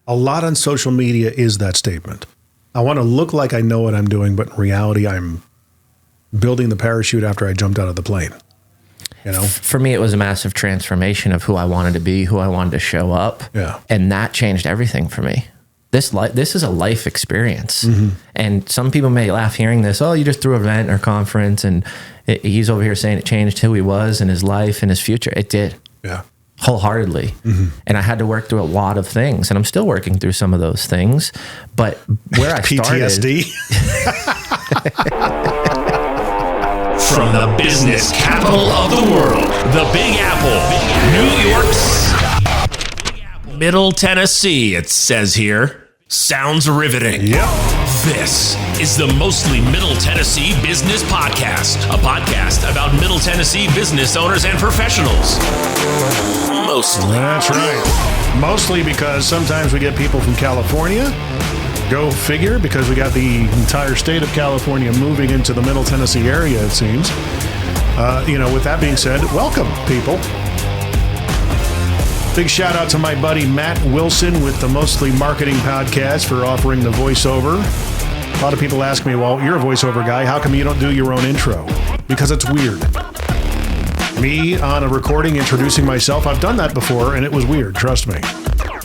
A lot on social media is that statement. I want to look like I know what I'm doing, but in reality, I'm building the parachute after I jumped out of the plane. You know, for me, it was a massive transformation of who I wanted to be, who I wanted to show up. Yeah. And that changed everything for me. This is a life experience. And some people may laugh hearing this. Oh, you just threw an event or conference, and he's over here saying it changed who he was and his life and his future. It did. Yeah. Wholeheartedly. And I had to work through a lot of things, and I'm still working through some of those things. But where I PTSD. From the business capital of the world, the Big Apple, New York, Middle Tennessee, it says here. Sounds riveting. Yep. This is the Mostly Middle Tennessee Business Podcast, a podcast about Middle Tennessee business owners and professionals. Mostly. That's right. Mostly because sometimes we get people from California. Go figure, because we got the entire state of California moving into the Middle Tennessee area, it seems. With that being said, welcome, people. Big shout out to my buddy Matt Wilson with the Mostly Marketing Podcast for offering the voiceover. A lot of people ask me, well, you're a voiceover guy. How come you don't do your own intro? Because it's weird. Me on a recording introducing myself, I've done that before, and it was weird, trust me.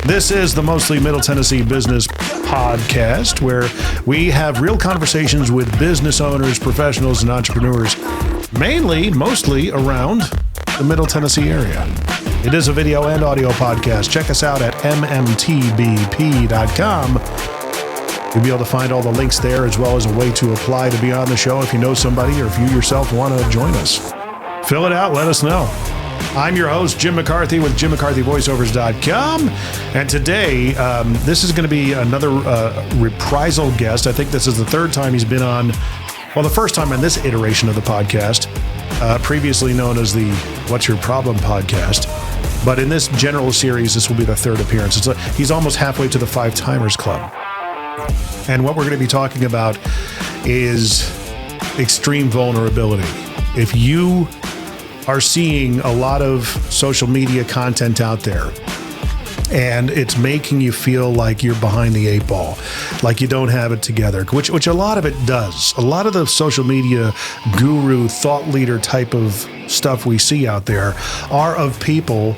This is the Mostly Middle Tennessee Business Podcast, where we have real conversations with business owners, professionals, and entrepreneurs, mostly around the Middle Tennessee area. It is a video and audio podcast. Check us out at MMTBP.com. You'll be able to find all the links there, as well as a way to apply to be on the show if you know somebody or if you yourself want to join us. Fill it out. Let us know. I'm your host, Jim McCarthy with JimMcCarthyVoiceovers.com. And today, this is going to be another reprisal guest. I think this is the third time he's been on, the first time on this iteration of the podcast, previously known as the What's Your Problem podcast. But in this general series, this will be the third appearance. He's almost halfway to the 5 Timers Club. And what we're going to be talking about is extreme vulnerability. If you are seeing a lot of social media content out there, and it's making you feel like you're behind the 8 ball, like you don't have it together, which a lot of it does. A lot of the social media guru, thought leader type of stuff we see out there are of people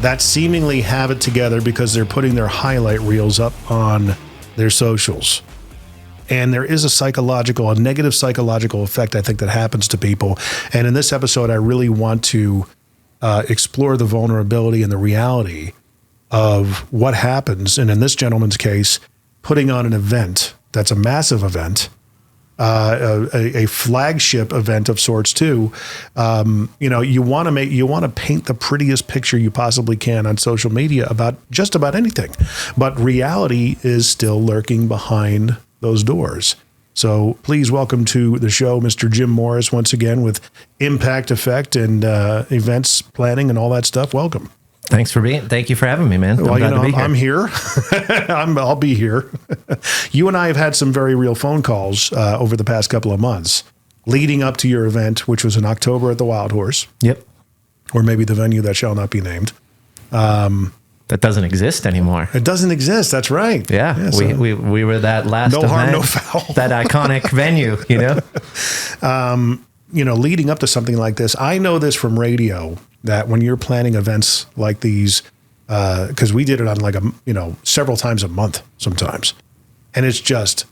that seemingly have it together because they're putting their highlight reels up on their socials. And there is a negative psychological effect, I think, that happens to people. And in this episode, I really want to explore the vulnerability and the reality of what happens. And in this gentleman's case, putting on an event that's a massive event, a flagship event of sorts too. You want to paint the prettiest picture you possibly can on social media about just about anything, but reality is still lurking behind those doors. So please welcome to the show, Mr. Jim Morris, once again with Impact Effect and events planning and all that stuff. Welcome. Thank you for having me, man. I'm here. I'll be here. You and I have had some very real phone calls over the past couple of months leading up to your event, which was in October at the Wild Horse. Yep. Or maybe the venue that shall not be named. That doesn't exist anymore. It doesn't exist. That's right. Yeah. So we were that last event, harm, no foul. That iconic venue, leading up to something like this, I know this from radio, that when you're planning events like these, because we did it on several times a month sometimes, and it's just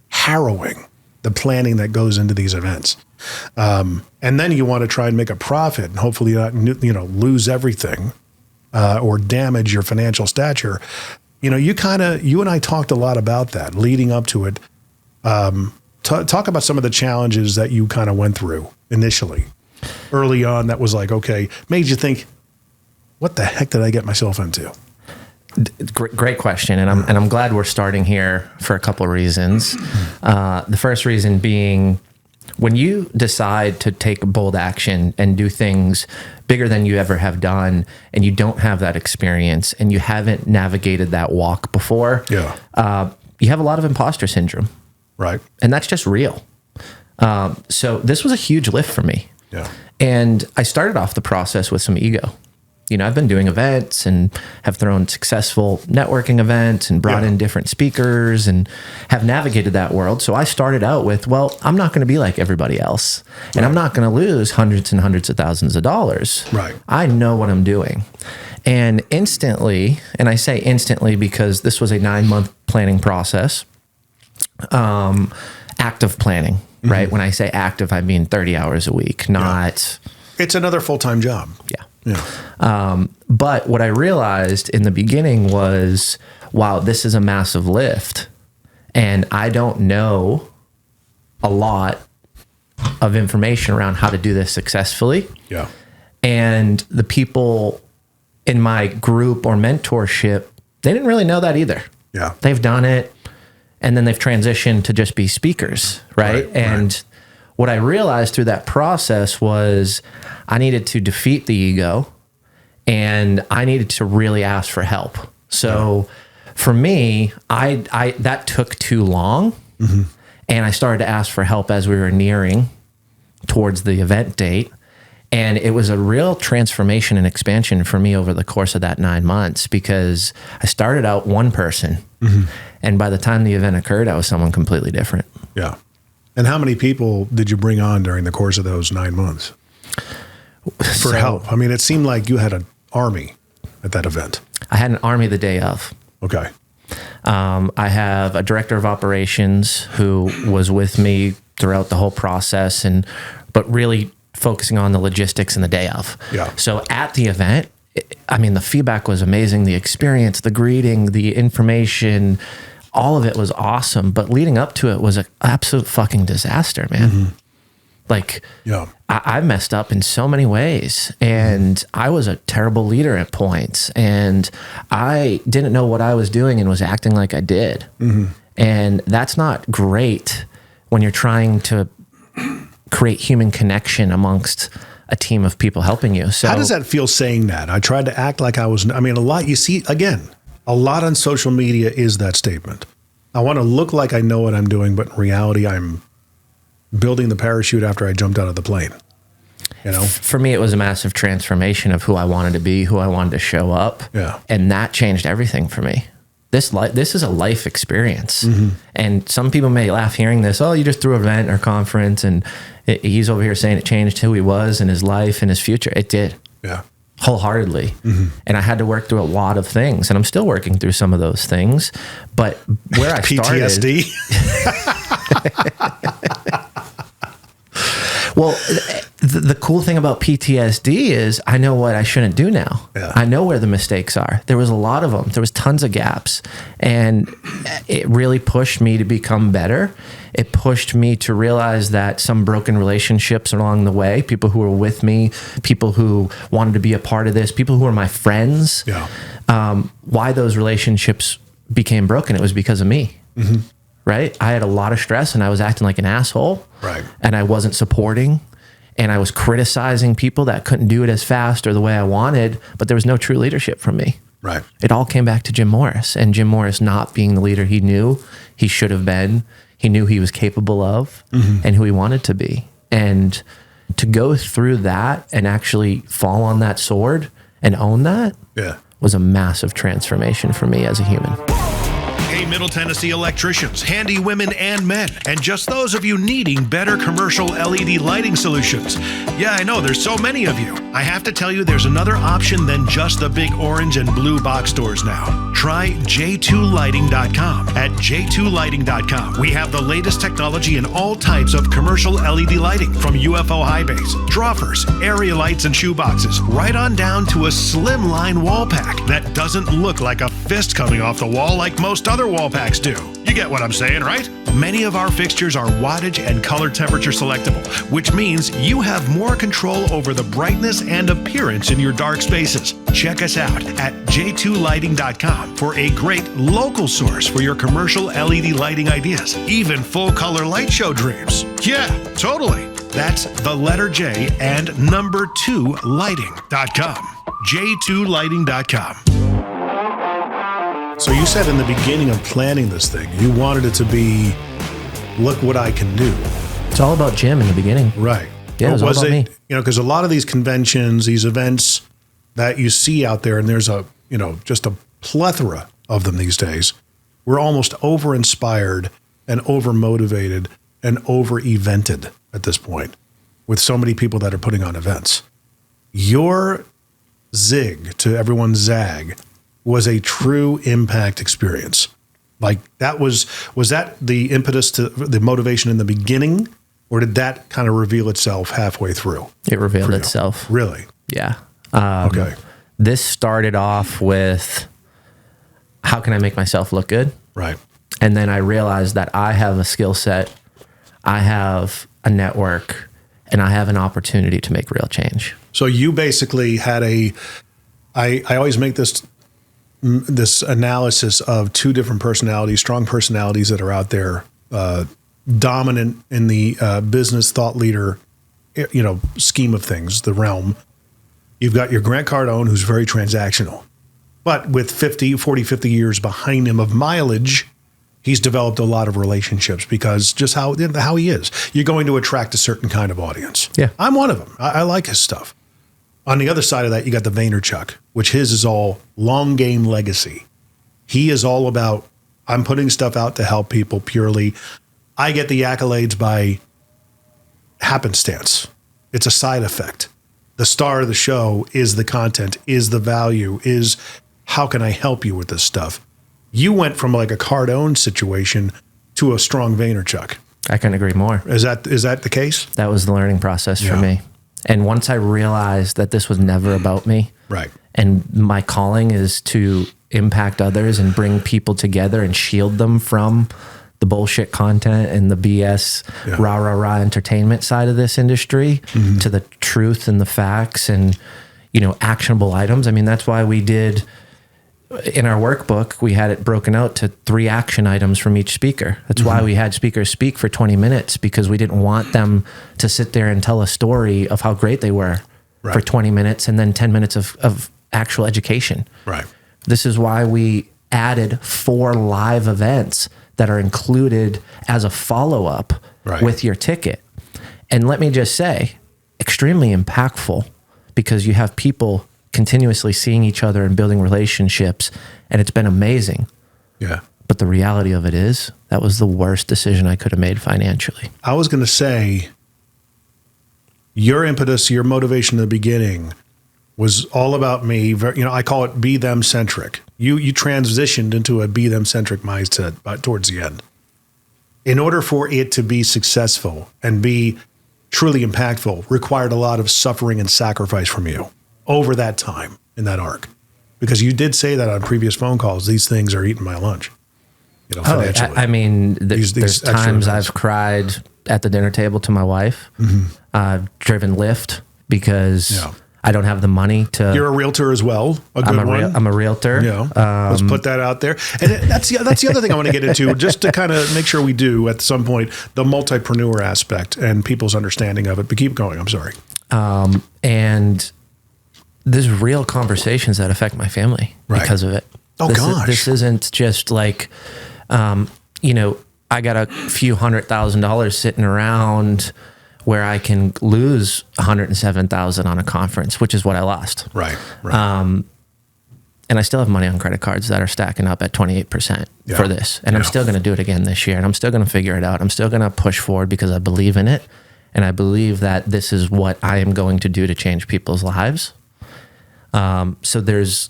harrowing, the planning that goes into these events. And then you want to try and make a profit and hopefully not, lose everything or damage your financial stature. You and I talked a lot about that leading up to it. Talk about some of the challenges that you kind of went through initially, early on. That was like, okay, made you think, what the heck did I get myself into? Great question, and I'm glad we're starting here for a couple of reasons. The first reason being, when you decide to take bold action and do things bigger than you ever have done, and you don't have that experience, and you haven't navigated that walk before, you have a lot of imposter syndrome. Right. And that's just real. So this was a huge lift for me. Yeah. And I started off the process with some ego. I've been doing events and have thrown successful networking events and brought in different speakers and have navigated that world. So I started out with, well, I'm not going to be like everybody else, and I'm not going to lose hundreds and hundreds of thousands of dollars. Right. I know what I'm doing. And instantly, and I say instantly because this was a 9-month planning process, active planning, right? When I say active, I mean 30 hours a week, not... It's another full-time job. Yeah. Yeah. But what I realized in the beginning was, wow, this is a massive lift, and I don't know a lot of information around how to do this successfully. Yeah. And the people in my group or mentorship, they didn't really know that either. Yeah. They've done it, and then they've transitioned to just be speakers, right? And what I realized through that process was I needed to defeat the ego, and I needed to really ask for help. So for me, I that took too long, and I started to ask for help as we were nearing towards the event date. And it was a real transformation and expansion for me over the course of that 9 months, because I started out one person, and by the time the event occurred, I was someone completely different. Yeah. And how many people did you bring on during the course of those 9 months for help? I mean, it seemed like you had an army at that event. I had an army the day of. Okay. I have a director of operations who was with me throughout the whole process, but really focusing on the logistics in the day of. Yeah. So at the event, I mean, the feedback was amazing. The experience, the greeting, the information, all of it was awesome. But leading up to it was an absolute fucking disaster, man. Like, I messed up in so many ways, and I was a terrible leader at points, and I didn't know what I was doing and was acting like I did. And that's not great when you're trying to create human connection amongst a team of people helping you. So how does that feel saying that? I tried to act like I was, I mean, a lot, you see, again, a lot on social media is that statement. I want to look like I know what I'm doing, but in reality, I'm building the parachute after I jumped out of the plane. You know, for me, it was a massive transformation of who I wanted to be, who I wanted to show up. Yeah. And that changed everything for me. This is a life experience. And some people may laugh hearing this. Oh, you just threw an event or conference, and he's over here saying it changed who he was and his life and his future. It did. Yeah. Wholeheartedly. And I had to work through a lot of things, and I'm still working through some of those things. But where I started... PTSD? Well, the cool thing about PTSD is I know what I shouldn't do now. Yeah. I know where the mistakes are. There was a lot of them. There was tons of gaps, and it really pushed me to become better. It pushed me to realize that some broken relationships along the way, people who were with me, people who wanted to be a part of this, people who were my friends, why those relationships became broken, it was because of me. Right? I had a lot of stress, and I was acting like an asshole. Right. And I wasn't supporting, and I was criticizing people that couldn't do it as fast or the way I wanted, but there was no true leadership from me. Right. It all came back to Jim Morris, and Jim Morris not being the leader he knew he should have been, he knew he was capable of, and who he wanted to be. And to go through that and actually fall on that sword and own that was a massive transformation for me as a human. Hey, Middle Tennessee electricians, handy women and men, and just those of you needing better commercial LED lighting solutions. Yeah, I know, there's so many of you. I have to tell you, there's another option than just the big orange and blue box stores now. Try j2lighting.com. At j2lighting.com, we have the latest technology in all types of commercial LED lighting, from UFO high base, drawers, area lights, and shoeboxes, right on down to a slimline wall pack that doesn't look like a fist coming off the wall like most other wall packs do. You get what I'm saying, right? Many of our fixtures are wattage and color temperature selectable, which means you have more control over the brightness and appearance in your dark spaces. Check us out at j2lighting.com for a great local source for your commercial LED lighting ideas, even full color light show dreams. Yeah, totally. That's the letter J and number 2 lighting.com. j2lighting.com. So you said in the beginning of planning this thing, you wanted it to be, look what I can do. It's all about Jim in the beginning. Right. Yeah, it was all about me. You know, because a lot of these conventions, these events, that you see out there, and there's just a plethora of them these days. We're almost over-inspired and over-motivated and over-evented at this point with so many people that are putting on events. Your zig to everyone's zag was a true impact experience. Like was that the impetus to the motivation in the beginning, or did that kind of reveal itself halfway through? It revealed itself. Really? Yeah. Okay. This started off with, how can I make myself look good? Right. And then I realized that I have a skill set, I have a network, and I have an opportunity to make real change. So you basically had I always make this analysis of two different personalities, strong personalities that are out there, dominant in the business thought leader, scheme of things, the realm. You've got your Grant Cardone, who's very transactional, but with 50 years behind him of mileage, he's developed a lot of relationships because just how he is. You're going to attract a certain kind of audience. Yeah. I'm one of them. I like his stuff. On the other side of that, you got the Vaynerchuk, which his is all long game legacy. He is all about, I'm putting stuff out to help people purely. I get the accolades by happenstance. It's a side effect. The star of the show is the content, is the value, is how can I help you with this stuff? You went from like a Cardone situation to a strong Vaynerchuk. I couldn't agree more. Is that the case? That was the learning process for me. And once I realized that this was never about me, right, and my calling is to impact others and bring people together and shield them from the bullshit content and the BS rah entertainment side of this industry to the truth and the facts and, actionable items. I mean, that's why we did, in our workbook, we had it broken out to 3 action items from each speaker. That's why we had speakers speak for 20 minutes, because we didn't want them to sit there and tell a story of how great they were for 20 minutes and then 10 minutes of actual education. Right. This is why we added 4 live events that are included as a follow-up with your ticket. And let me just say, extremely impactful, because you have people continuously seeing each other and building relationships, and it's been amazing. Yeah. But the reality of it is, that was the worst decision I could have made financially. I was going to say, your impetus, your motivation in the beginning was all about me. I call it be them centric. You transitioned into a be them centric mindset towards the end. In order for it to be successful and be truly impactful, required a lot of suffering and sacrifice from you over that time in that arc, because you did say that on previous phone calls. These things are eating my lunch. Financially. I mean, these there's times I've cried at the dinner table to my wife. I've driven Lyft because I don't have the money to. You're a realtor as well. I'm a realtor. Yeah. Let's put that out there. And that's the other thing I want to get into, just to kind of make sure we do at some point, the multipreneur aspect and people's understanding of it. But keep going. I'm sorry. And there's real conversations that affect my family because of it. This isn't just like, I got a few $100,000 sitting around where I can lose $107,000 on a conference, which is what I lost. Right. And I still have money on credit cards that are stacking up at 28% for this. And I'm still going to do it again this year. And I'm still going to figure it out. I'm still going to push forward because I believe in it. And I believe that this is what I am going to do to change people's lives. So there's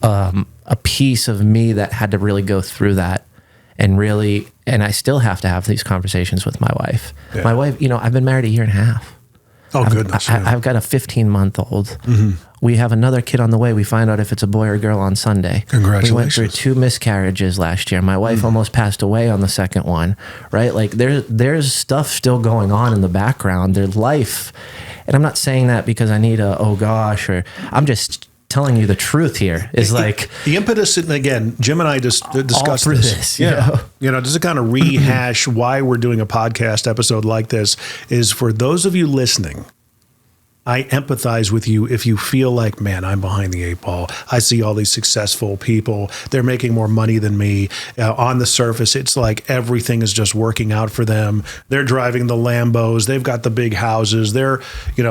a piece of me that had to really go through that and I still have to have these conversations with my wife. Yeah. My wife, I've been married 1.5 years. Oh, goodness. I've got a 15-month-old. We have another kid on the way. We find out if it's a boy or a girl on Sunday. Congratulations. We went through 2 miscarriages last year. My wife almost passed away on the second one, right? Like there's stuff still going on in the background. There's life. And I'm not saying that because I need or I'm just telling you the truth here is like the impetus. And again, Jim and I just discussed this. Just to kind of rehash why we're doing a podcast episode like this is for those of you listening. I empathize with you if you feel like, man, I'm behind the eight ball. I see all these successful people. They're making more money than me. On the surface, it's like everything is just working out for them. They're driving the Lambos. They've got the big houses. They're,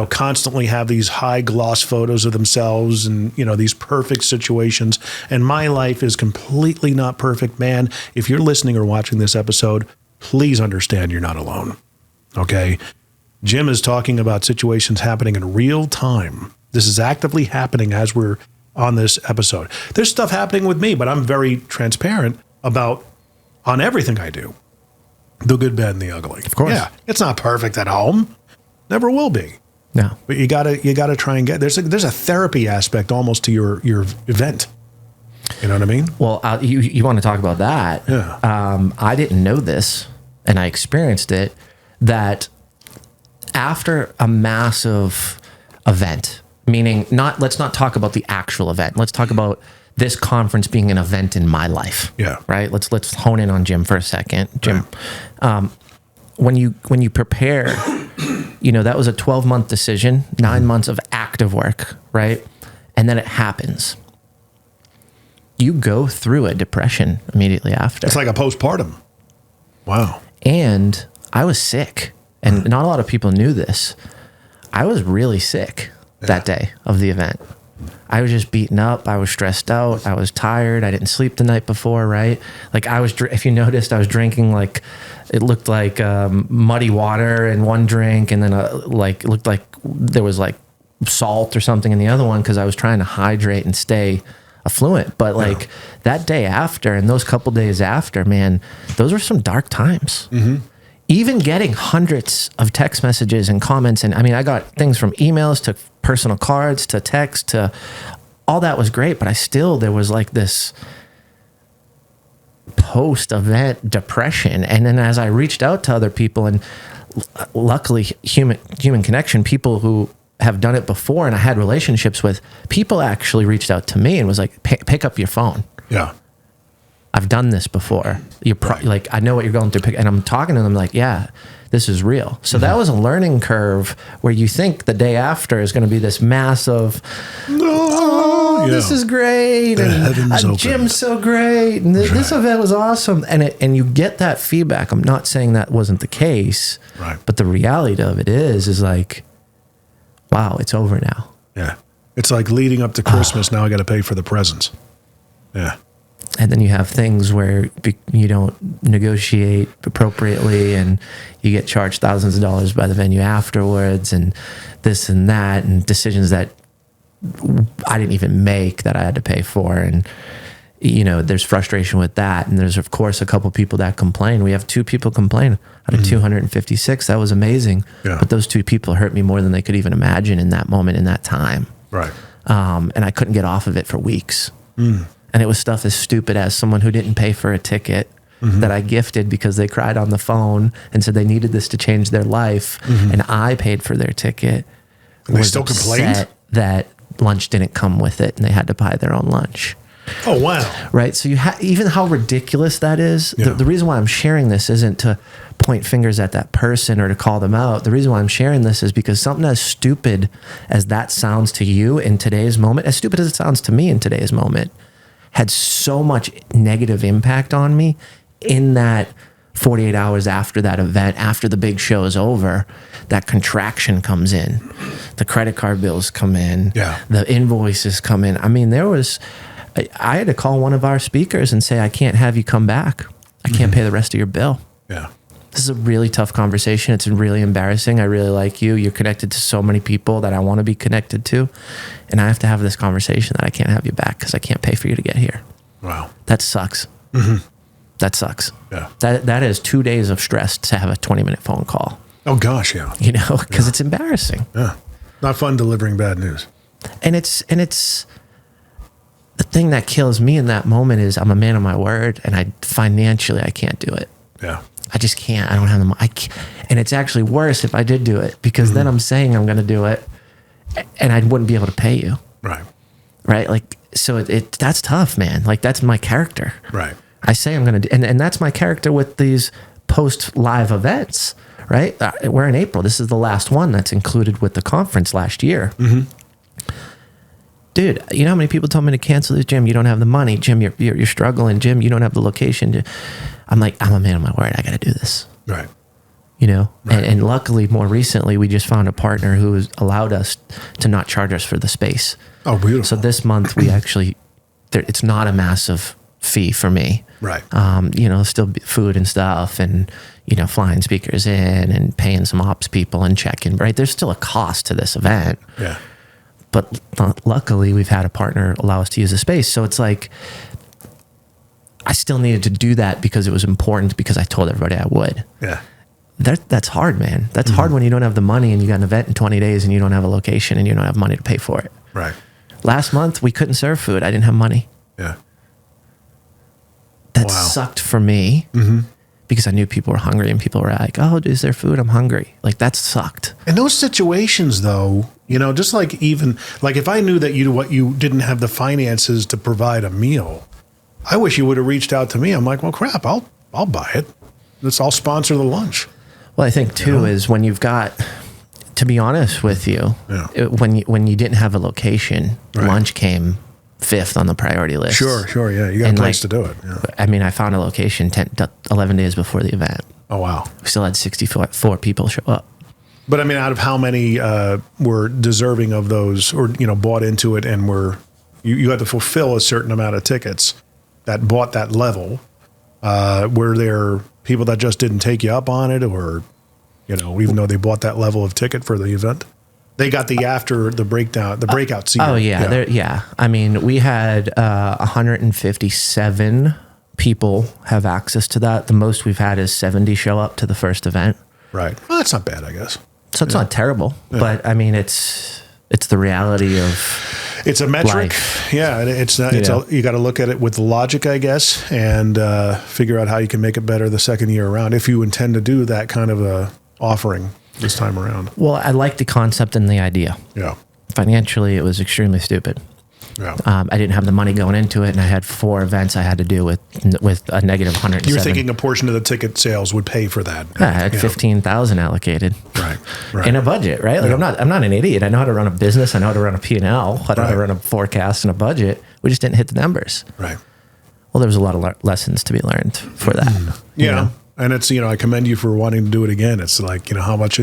constantly have these high gloss photos of themselves and, these perfect situations. And my life is completely not perfect, man. If you're listening or watching this episode, please understand you're not alone. Okay? Jim is talking about situations happening in real time. This is actively happening as we're on this episode. There's stuff happening with me, but I'm very transparent on everything I do. The good, bad, and the ugly. Of course. Yeah. It's not perfect at home. Never will be. No. But you gotta try and there's a therapy aspect almost to your event. You know what I mean? Well, you want to talk about that? Yeah. I didn't know this, and I experienced it, that after a massive event, meaning let's not talk about the actual event. Let's talk about this conference being an event in my life. Yeah. Right. Let's hone in on Jim for a second. Jim, when you prepare, that was a 12-month decision, 9 months of active work, right? And then it happens. You go through a depression immediately after. It's like a postpartum. Wow. And I was sick. And not a lot of people knew this. I was really sick that day of the event. I was just beaten up. I was stressed out. I was tired. I didn't sleep the night before, right? Like if you noticed, I was drinking it looked like muddy water in one drink. And then it looked like there was salt or something in the other one because I was trying to hydrate and stay affluent. But that day after and those couple days after, man, those were some dark times. Mm-hmm. Even getting hundreds of text messages and comments. And I got things from emails to personal cards to text to all that was great. But there was this post-event depression. And then as I reached out to other people, and luckily human connection, people who have done it before and I had relationships with, people actually reached out to me and was like, pick up your phone. Yeah. I've done this before. I know what you're going through. And I'm talking to them like, yeah, this is real. So that was a learning curve where you think the day after is going to be this massive, this is great. And Jim's so great. And this event was awesome. And you get that feedback. I'm not saying that wasn't the case, right? But the reality of it is wow, it's over now. Yeah. It's like leading up to Christmas. Now I got to pay for the presents. Yeah. And then you have things where you don't negotiate appropriately and you get charged thousands of dollars by the venue afterwards and this and that and decisions that I didn't even make that I had to pay for. And, there's frustration with that. And there's, of course, a couple people that complain. We have 2 people complain out of 256. That was amazing. Yeah. But those 2 people hurt me more than they could even imagine in that moment, in that time. Right. And I couldn't get off of it for weeks. And it was stuff as stupid as someone who didn't pay for a ticket that I gifted because they cried on the phone and said they needed this to change their life. And I paid for their ticket. And they still complained that lunch didn't come with it and they had to buy their own lunch. Oh, wow. Right. So even how ridiculous that is. Yeah. The reason why I'm sharing this isn't to point fingers at that person or to call them out. The reason why I'm sharing this is because something as stupid as that sounds to you in today's moment, as stupid as it sounds to me in today's moment, had so much negative impact on me in that 48 hours after that event, after the big show is over, that contraction comes in. The credit card bills come in. Yeah. The invoices come in. I had to call one of our speakers and say, I can't have you come back. I can't pay the rest of your bill. Yeah. This is a really tough conversation. It's really embarrassing. I really like you. You're connected to so many people that I want to be connected to. And I have to have this conversation that I can't have you back because I can't pay for you to get here. Wow. That sucks. That sucks. Yeah. That is 2 days of stress to have a 20-minute phone call. Oh, gosh, yeah. Because it's embarrassing. Yeah. Not fun delivering bad news. And it's the thing that kills me in that moment is I'm a man of my word, and financially I can't do it. Yeah. I just can't. I don't have the money. And it's actually worse if I did do it because then I'm saying I'm going to do it, and I wouldn't be able to pay you. Right. Right. So that's tough, man. That's my character. Right. I say I'm going to do, and that's my character with these post live events. right? We're in April. This is the last one that's included with the conference last year. Dude, you know how many people told me to cancel this? Jim, you don't have the money. Jim, you're struggling. Jim, you don't have the location. I'm like, I'm a man of my word. I got to do this. Right. You know, Right. And luckily, more recently, we just found a partner who has allowed us to not charge us for the space. Oh, beautiful. So this month we actually, it's not a massive fee for me. Right. You know, still food and stuff, and you know, flying speakers in and paying some ops people and checking. Right. There's still a cost to this event. Yeah. But luckily, we've had a partner allow us to use the space. So it's like, I still needed to do that because it was important, because I told everybody I would. Yeah. That's hard, man. That's hard when you don't have the money and you got an event in 20 days and you don't have a location and you don't have money to pay for it. Right. Last month, we couldn't serve food. I didn't have money. Yeah. That Wow. sucked for me because I knew people were hungry and people were like, oh, is there food? I'm hungry. Like, that sucked. In those situations, though, you know, just like even like if I knew that you didn't have the finances to provide a meal, I wish you would have reached out to me. I'm like, well, crap, I'll buy it. I'll sponsor the lunch. Well, I think too is when you've got, to be honest with you, when you didn't have a location, Right. lunch came 5th on the priority list. Sure, yeah. You got And a place like, to do it. Yeah. I mean, I found a location 11 days before the event. Oh, wow. We still had 64 people show up. But I mean, out of how many were deserving of those, or you know, bought into it, and you had to fulfill a certain amount of tickets that bought that level? Were there people that just didn't take you up on it, or you know, even though they bought that level of ticket for the event, they got the after the breakout seat? Oh yeah. I mean, we had 157 people have access to that. The most we've had is 70 show up to the first event. Right. Well, that's not bad, I guess. So it's not terrible, but I mean, it's the reality of it's a metric. life. Yeah, it's not. You got to look at it with logic, I guess, and figure out how you can make it better the second year around if you intend to do that kind of a offering this time around. Well, I like the concept and the idea. Yeah. Financially, it was extremely stupid. Yeah. I didn't have the money going into it, and I had 4 events I had to do with a negative 107. You were thinking a portion of the ticket sales would pay for that. I had 15,000 allocated. Right. In a budget, right? Like I'm not an idiot. I know how to run a business. I know how to run a P&L. I know how to run a forecast and a budget. We just didn't hit the numbers. Right. Well, there was a lot of lessons to be learned for that. You know? And it's, you know, I commend you for wanting to do it again. It's like, you know, how much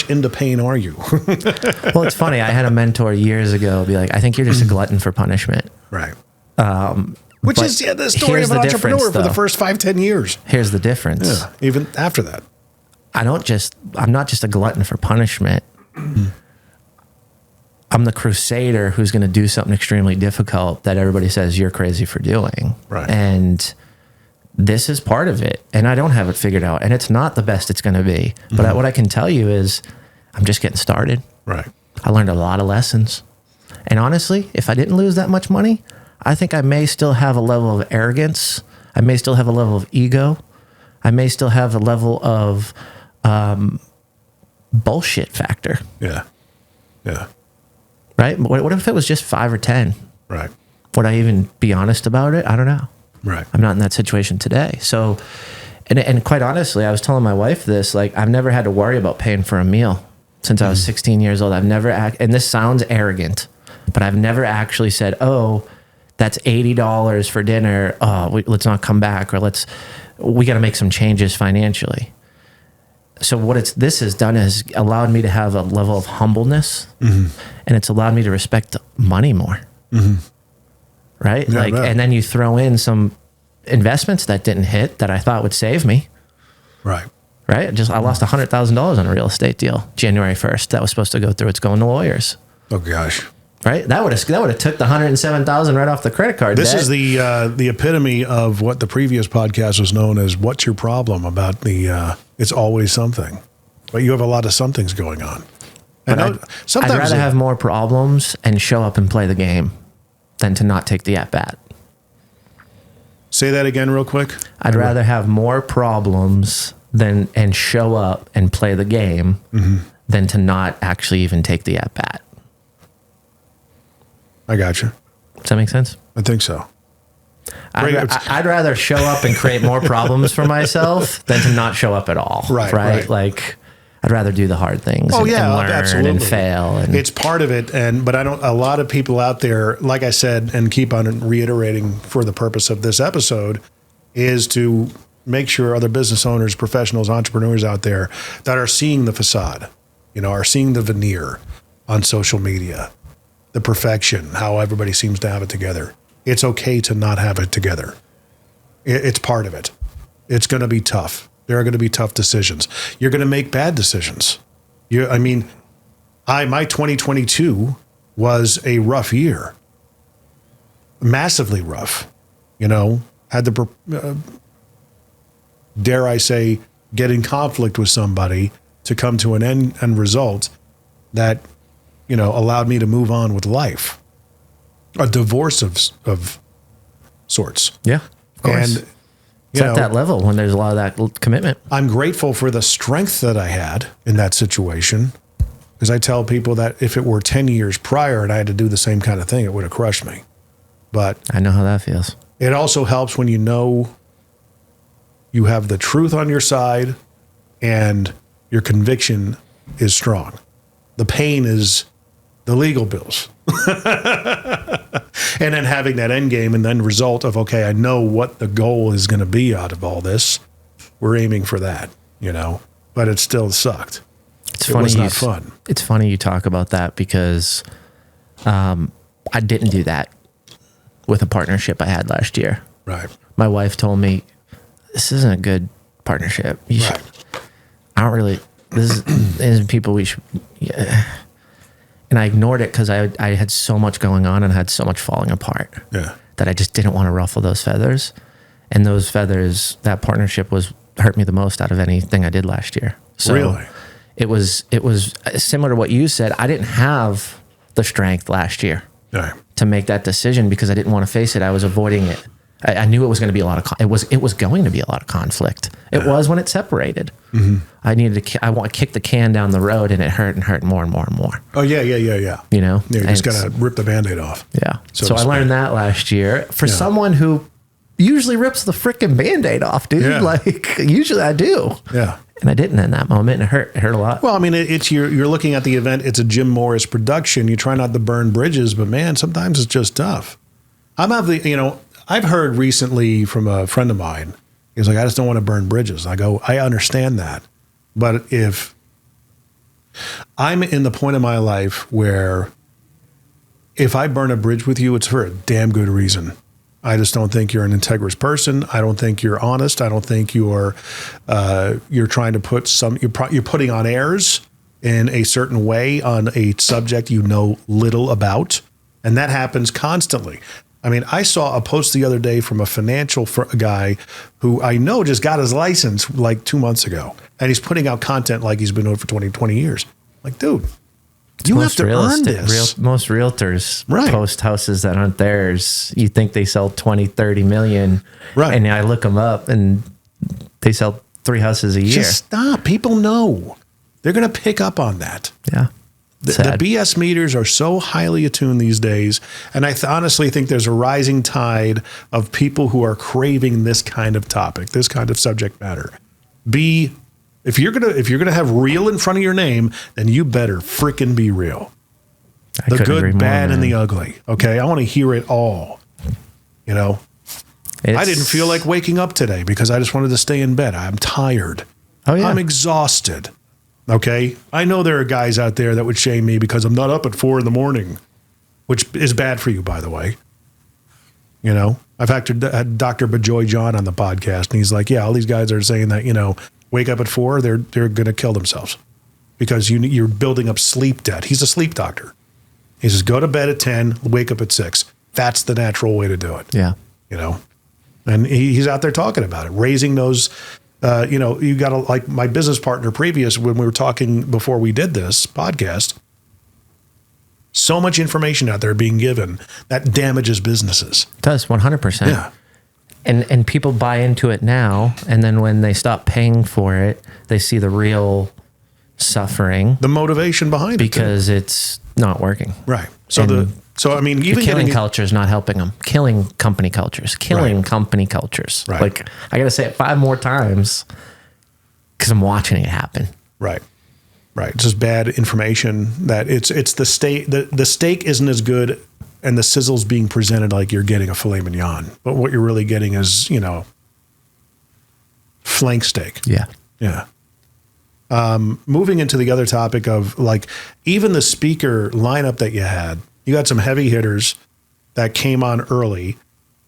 into pain are you? Well, it's funny. I had a mentor years ago be like, I think you're just a glutton for punishment. Right. Which is the story of an entrepreneur for the first 5-10 years. Here's the difference. Yeah. Even after that. I'm not just a glutton for punishment. I'm the crusader who's going to do something extremely difficult that everybody says you're crazy for doing. Right. And this is part of it. And I don't have it figured out. And it's not the best it's going to be. But what I can tell you is I'm just getting started. Right. I learned a lot of lessons. And honestly, if I didn't lose that much money, I think I may still have a level of arrogance. I may still have a level of ego. I may still have a level of bullshit factor. Yeah. Yeah. Right? What if it was just 5 or 10? Right. Would I even be honest about it? I don't know. Right. I'm not in that situation today. So, and quite honestly, I was telling my wife this, like, I've never had to worry about paying for a meal since I was 16 years old. I've never, and this sounds arrogant, but I've never actually said, oh, that's $80 for dinner. Oh, let's not come back, or we got to make some changes financially. So what this has done is allowed me to have a level of humbleness, and it's allowed me to respect money more. Right? Yeah, and then you throw in some investments that didn't hit that I thought would save me. Right. Right? I lost $100,000 on a real estate deal January 1st. That was supposed to go through. It's going to lawyers. Oh gosh. Right? That would have took the $107,000 right off the credit card. This is the epitome of what the previous podcast was known as. What's your problem? About it's always something, but you have a lot of somethings going on. And I'd rather have more problems and show up and play the game than to not take the at bat. Say that again real quick. I'd rather have more problems and show up and play the game than to not actually even take the at bat. I got you. Does that make sense? I think so. I'd rather show up and create more problems for myself than to not show up at all. Right. Like, I'd rather do the hard things and learn absolutely. And fail. And it's part of it. But a lot of people out there, like I said, and keep on reiterating for the purpose of this episode, is to make sure other business owners, professionals, entrepreneurs out there that are seeing the facade, are seeing the veneer on social media, the perfection, how everybody seems to have it together. It's okay to not have it together. It's part of it. It's going to be tough. There are going to be tough decisions. You're going to make bad decisions. My 2022 was a rough year, massively rough. Had the, dare I say, get in conflict with somebody to come to an end result that, allowed me to move on with life. A divorce of sorts. Yeah, of course. And it's at that level when there's a lot of that commitment. I'm grateful for the strength that I had in that situation, because I tell people that if it were 10 years prior and I had to do the same kind of thing, it would have crushed me. But I know how that feels. It also helps when you have the truth on your side and your conviction is strong. The pain is the legal bills. And then having that end game and then result of, okay, I know what the goal is going to be out of all this. We're aiming for that, but it still sucked. It was not fun. It's funny you talk about that because I didn't do that with a partnership I had last year. Right. My wife told me, this isn't a good partnership. Right. This is people we should, yeah. And I ignored it because I had so much going on and had so much falling apart that I just didn't want to ruffle those feathers. And those feathers, that partnership hurt me the most out of anything I did last year. So really? It was similar to what you said. I didn't have the strength last year to make that decision because I didn't want to face it. I was avoiding it. I knew it was going to be a lot of, it was going to be a lot of conflict. It was when it separated. Mm-hmm. I want to kick the can down the road and it hurt more and more and more. Oh yeah. You just got to rip the Band-Aid off. Yeah. So I learned that last year for someone who usually rips the freaking Band-Aid off, dude. Yeah. Like usually I do. Yeah. And I didn't in that moment, and it hurt a lot. Well, I mean, you're looking at the event. It's a Jim Morris production. You try not to burn bridges, but man, sometimes it's just tough. I've heard recently from a friend of mine. He's like, I just don't want to burn bridges. I go, I understand that, but if I'm in the point of my life where if I burn a bridge with you, it's for a damn good reason. I just don't think you're an integrous person. I don't think you're honest. I don't think you're trying to put you're putting on airs in a certain way on a subject you know little about. And that happens constantly. I mean, I saw a post the other day from a financial guy who I know just got his license like 2 months ago. And he's putting out content like he's been doing it for 20 years. Like, dude, you have to earn this. Most realtors post houses that aren't theirs. You think they sell 20, 30 million. Right. And I look them up and they sell 3 houses a year. Just stop. People know. They're going to pick up on that. Yeah. The BS meters are so highly attuned these days. And I honestly think there's a rising tide of people who are craving this kind of topic, this kind of subject matter. If you're gonna have real in front of your name, then you better freaking be real. The good, bad, and the ugly. Okay, I want to hear it all. I didn't feel like waking up today because I just wanted to stay in bed. I'm tired. Oh yeah, I'm exhausted. Okay, I know there are guys out there that would shame me because I'm not up at 4 a.m, which is bad for you, by the way. I've had Dr. Bajoy John on the podcast, and he's like, yeah, all these guys are saying that, wake up at 4, they're going to kill themselves because you're building up sleep debt. He's a sleep doctor. He says, go to bed at 10, wake up at 6. That's the natural way to do it. Yeah. And he's out there talking about it, raising those, you got to, like my business partner previous, when we were talking before we did this podcast, so much information out there being given that damages businesses. It does, 100%. Yeah. And people buy into it now, and then when they stop paying for it, they see the real suffering. The motivation behind it. Because it's not working. Right. So So, I mean, even killing culture is not helping them. Killing company cultures. Company cultures. Right. Like, I got to say it 5 more times because I'm watching it happen. Right. It's just bad information that it's the steak. The steak isn't as good, and the sizzle's being presented like you're getting a filet mignon. But what you're really getting is, flank steak. Yeah. Moving into the other topic of like even the speaker lineup that you got some heavy hitters that came on early.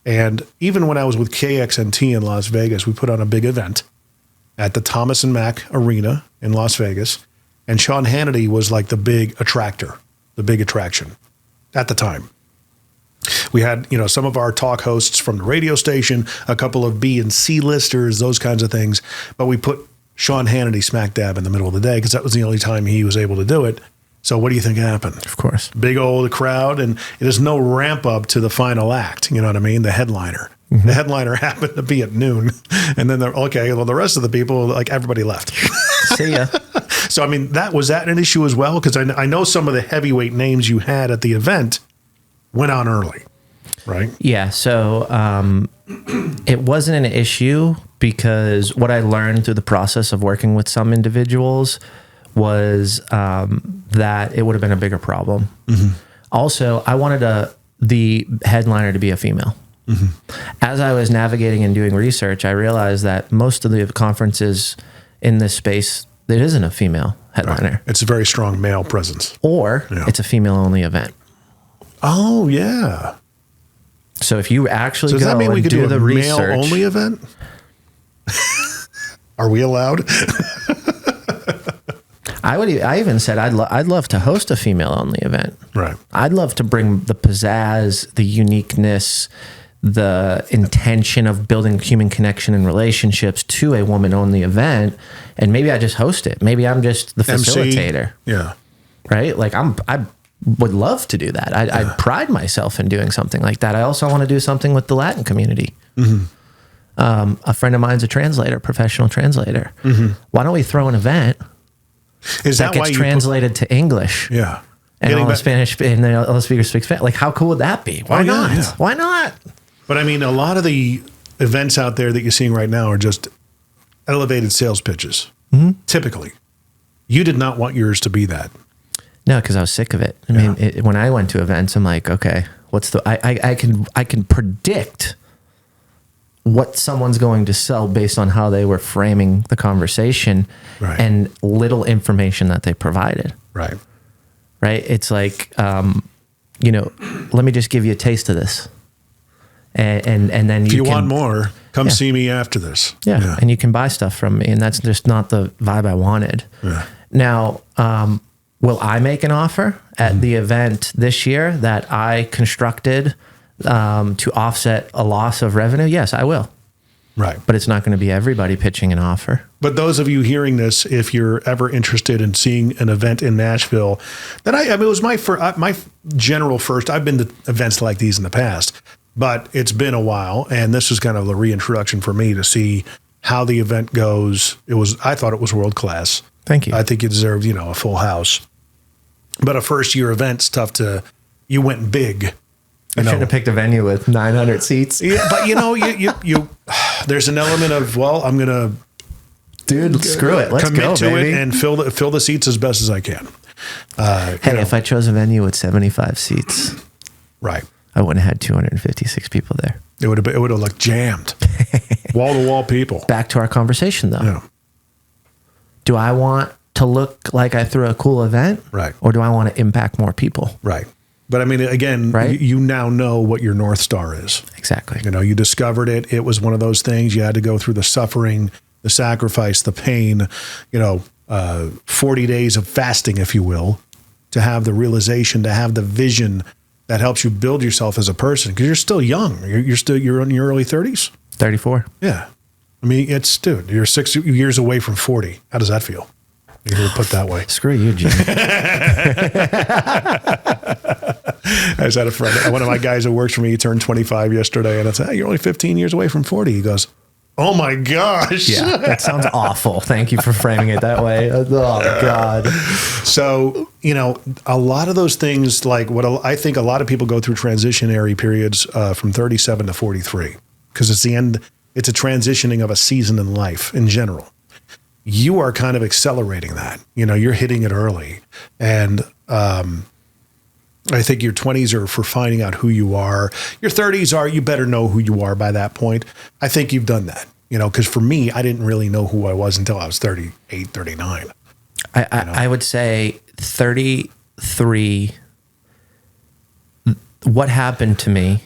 And even when I was with KXNT in Las Vegas, we put on a big event at the Thomas and Mack Arena in Las Vegas. And Sean Hannity was like the big attraction at the time. We had, some of our talk hosts from the radio station, a couple of B and C listers, those kinds of things. But we put Sean Hannity smack dab in the middle of the day because that was the only time he was able to do it. So what do you think happened? Of course. Big old crowd, and there's no ramp up to the final act. You know what I mean? The headliner. Mm-hmm. The headliner happened to be at noon. And then the rest of the people, like everybody left. See ya. So, I mean, was that an issue as well? Because I know some of the heavyweight names you had at the event went on early, right? Yeah. So it wasn't an issue because what I learned through the process of working with some individuals was that it would have been a bigger problem. Mm-hmm. Also, I wanted the headliner to be a female. Mm-hmm. As I was navigating and doing research, I realized that most of the conferences in this space, it isn't a female headliner. Right. It's a very strong male presence. Or it's a female-only event. Oh, yeah. So if you actually does go that mean we could do the a research, male-only event? Are we allowed? I even said I'd love to host a female-only event. Right. I'd love to bring the pizzazz, the uniqueness, the intention of building human connection and relationships to a woman-only event, and maybe I just host it. Maybe I'm just the facilitator. MC. Yeah. Right? Like I would love to do that. I pride myself in doing something like that. I also want to do something with the Latin community. Mm-hmm. A friend of mine's a translator, professional translator. Mm-hmm. Why don't we throw an event that gets translated to English? Yeah. And all the Spanish and all the speakers speak Spanish. Like, how cool would that be? Why not? Yeah. Why not? But I mean, a lot of the events out there that you're seeing right now are just elevated sales pitches. Mm-hmm. Typically, you did not want yours to be that. No, because I was sick of it. I mean, when I went to events, I'm like, okay, what's the? I can predict what someone's going to sell based on how they were framing the conversation and little information that they provided. Right. It's like, let me just give you a taste of this. And then if you want more, come see me after this. Yeah. And you can buy stuff from me. And that's just not the vibe I wanted. Yeah. Now, will I make an offer at the event this year that I constructed to offset a loss of revenue? Yes, I will. Right. But it's not going to be everybody pitching an offer. But those of you hearing this, if you're ever interested in seeing an event in Nashville, then it was my general first. I've been to events like these in the past, but it's been a while, and this is kind of the reintroduction for me to see how the event goes. I thought it was world class. Thank you. I think it deserved, a full house. But a first year event's tough you went big. I should have picked a venue with 900 seats. Yeah, but you there's an element of, I'm going to screw it. Let's commit go, to baby. it and fill the seats as best as I can. If I chose a venue with 75 seats, right, I wouldn't have had 256 people there. It would have looked jammed, wall to wall people. Back to our conversation though. Yeah. Do I want to look like I threw a cool event, right, or do I want to impact more people, right? But I mean, again, you now know what your North Star is. Exactly. You discovered it. It was one of those things you had to go through the suffering, the sacrifice, the pain, 40 days of fasting, if you will, to have the realization, to have the vision that helps you build yourself as a person. Because you're still young. You're in your early 30s. 34. Yeah. I mean, you're 6 years away from 40. How does that feel? You hear it put that way. Screw you, Jim. I just had a friend, one of my guys who works for me, he turned 25 yesterday, and I said, hey, you're only 15 years away from 40. He goes, Oh my gosh. Yeah, that sounds awful. Thank you for framing it that way. Oh God. So, a lot of those things, like what I think a lot of people go through transitionary periods from 37 to 43, because it's the end. It's a transitioning of a season in life in general. You are kind of accelerating that. You're hitting it early. And I think your 20s are for finding out who you are. Your 30s are, you better know who you are by that point. I think you've done that, because for me, I didn't really know who I was until I was 38, 39. I would say 33, what happened to me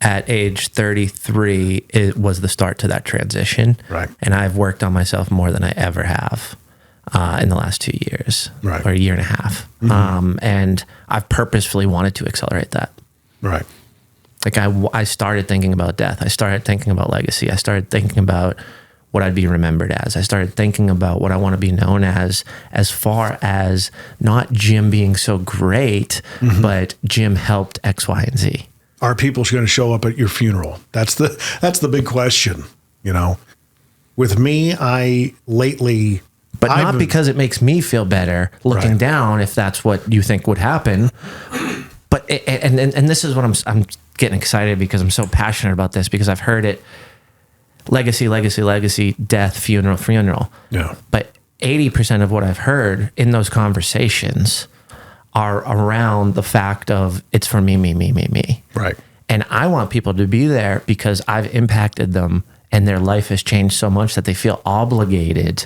at age 33, it was the start to that transition. Right. And I've worked on myself more than I ever have in the last 2 years, right, or a year and a half. Mm-hmm. And I've purposefully wanted to accelerate that. Right. Like I started thinking about death. I started thinking about legacy. I started thinking about what I'd be remembered as. I started thinking about what I want to be known as far as not Jim being so great, mm-hmm, but Jim helped X, Y, and Z. Are people going to show up at your funeral? That's the big question, With me, But not because it makes me feel better looking right down, if that's what you think would happen. But and this is what I'm getting excited because I'm so passionate about this, because I've heard it: legacy, death, funeral. Yeah. But 80% of what I've heard in those conversations are around the fact of it's for me. Right. And I want people to be there because I've impacted them and their life has changed so much that they feel obligated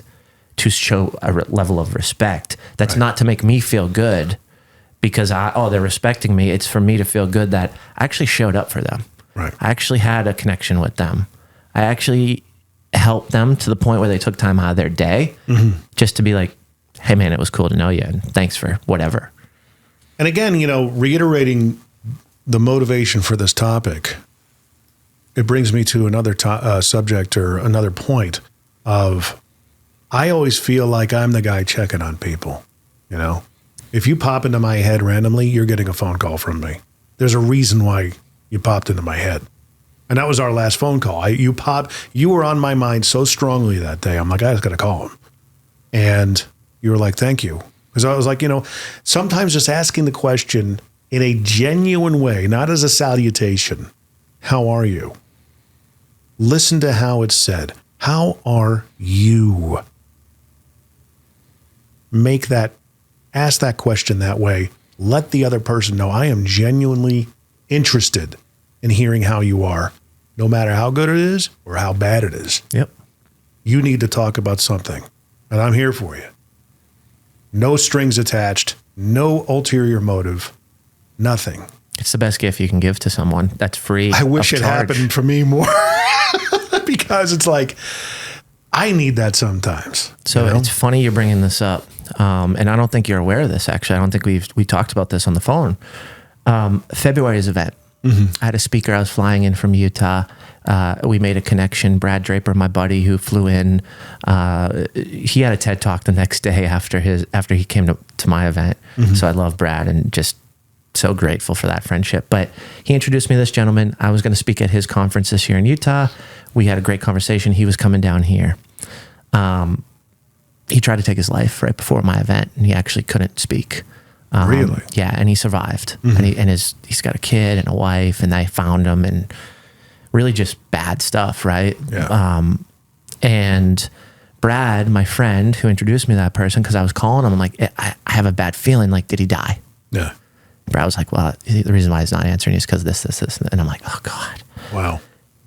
to show a level of respect. That's right. Not to make me feel good because they're respecting me. It's for me to feel good that I actually showed up for them. Right. I actually had a connection with them. I actually helped them to the point where they took time out of their day, mm-hmm, just to be like, hey man, it was cool to know you and thanks for whatever. And again, reiterating the motivation for this topic, it brings me to another subject or another point of, I always feel like I'm the guy checking on people. If you pop into my head randomly, you're getting a phone call from me. There's a reason why you popped into my head. And that was our last phone call. You were on my mind so strongly that day. I'm like, I just got to call him. And you were like, thank you. Because I was like, sometimes just asking the question in a genuine way, not as a salutation. How are you? Listen to how it's said. How are you? Ask that question that way. Let the other person know I am genuinely interested in hearing how you are, no matter how good it is or how bad it is. Yep. You need to talk about something, and I'm here for you. No strings attached, no ulterior motive, nothing. It's the best gift you can give to someone. That's free. I wish it happened for me more because it's like, I need that sometimes. So it's funny you're bringing this up. And I don't think you're aware of this, actually. I don't think we talked about this on the phone. February's event. Mm-hmm. I had a speaker. I was flying in from Utah. We made a connection. Brad Draper, my buddy who flew in, he had a TED Talk the next day after he came to my event. Mm-hmm. So I love Brad and just so grateful for that friendship. But he introduced me to this gentleman. I was going to speak at his conference this year in Utah. We had a great conversation. He was coming down here. He tried to take his life right before my event, and he actually couldn't speak. Really? Yeah, and he survived. Mm-hmm. And he's got a kid and a wife, and they found him, and really just bad stuff, right? Yeah. And Brad, my friend, who introduced me to that person, because I was calling him, I'm like, I have a bad feeling. Like, did he die? Yeah. Brad was like, well, the reason why he's not answering is because this. And I'm like, oh God. Wow.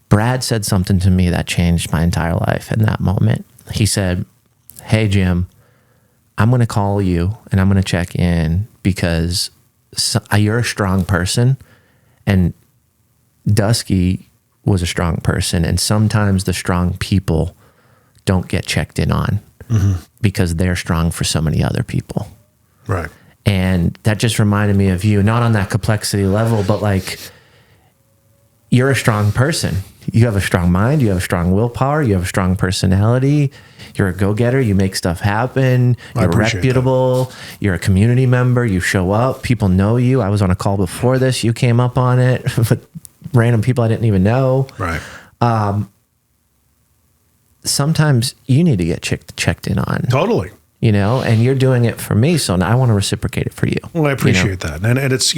Brad said something to me that changed my entire life in that moment. He said, hey, Jim, I'm going to call you and I'm going to check in because you're a strong person and Dusky was a strong person. And sometimes the strong people don't get checked in on because they're strong for so many other people. Right. And that just reminded me of you, not on that complexity level, but like, you're a strong person. You have a strong mind. You have a strong willpower. You have a strong personality. You're a go-getter. You make stuff happen. You're reputable. That. You're a community member. You show up. People know you. I was on a call before this. You came up on it with random people I didn't even know. Right. sometimes you need to get checked in on. Totally. And you're doing it for me, so now I want to reciprocate it for you. Well, I appreciate that. And it's,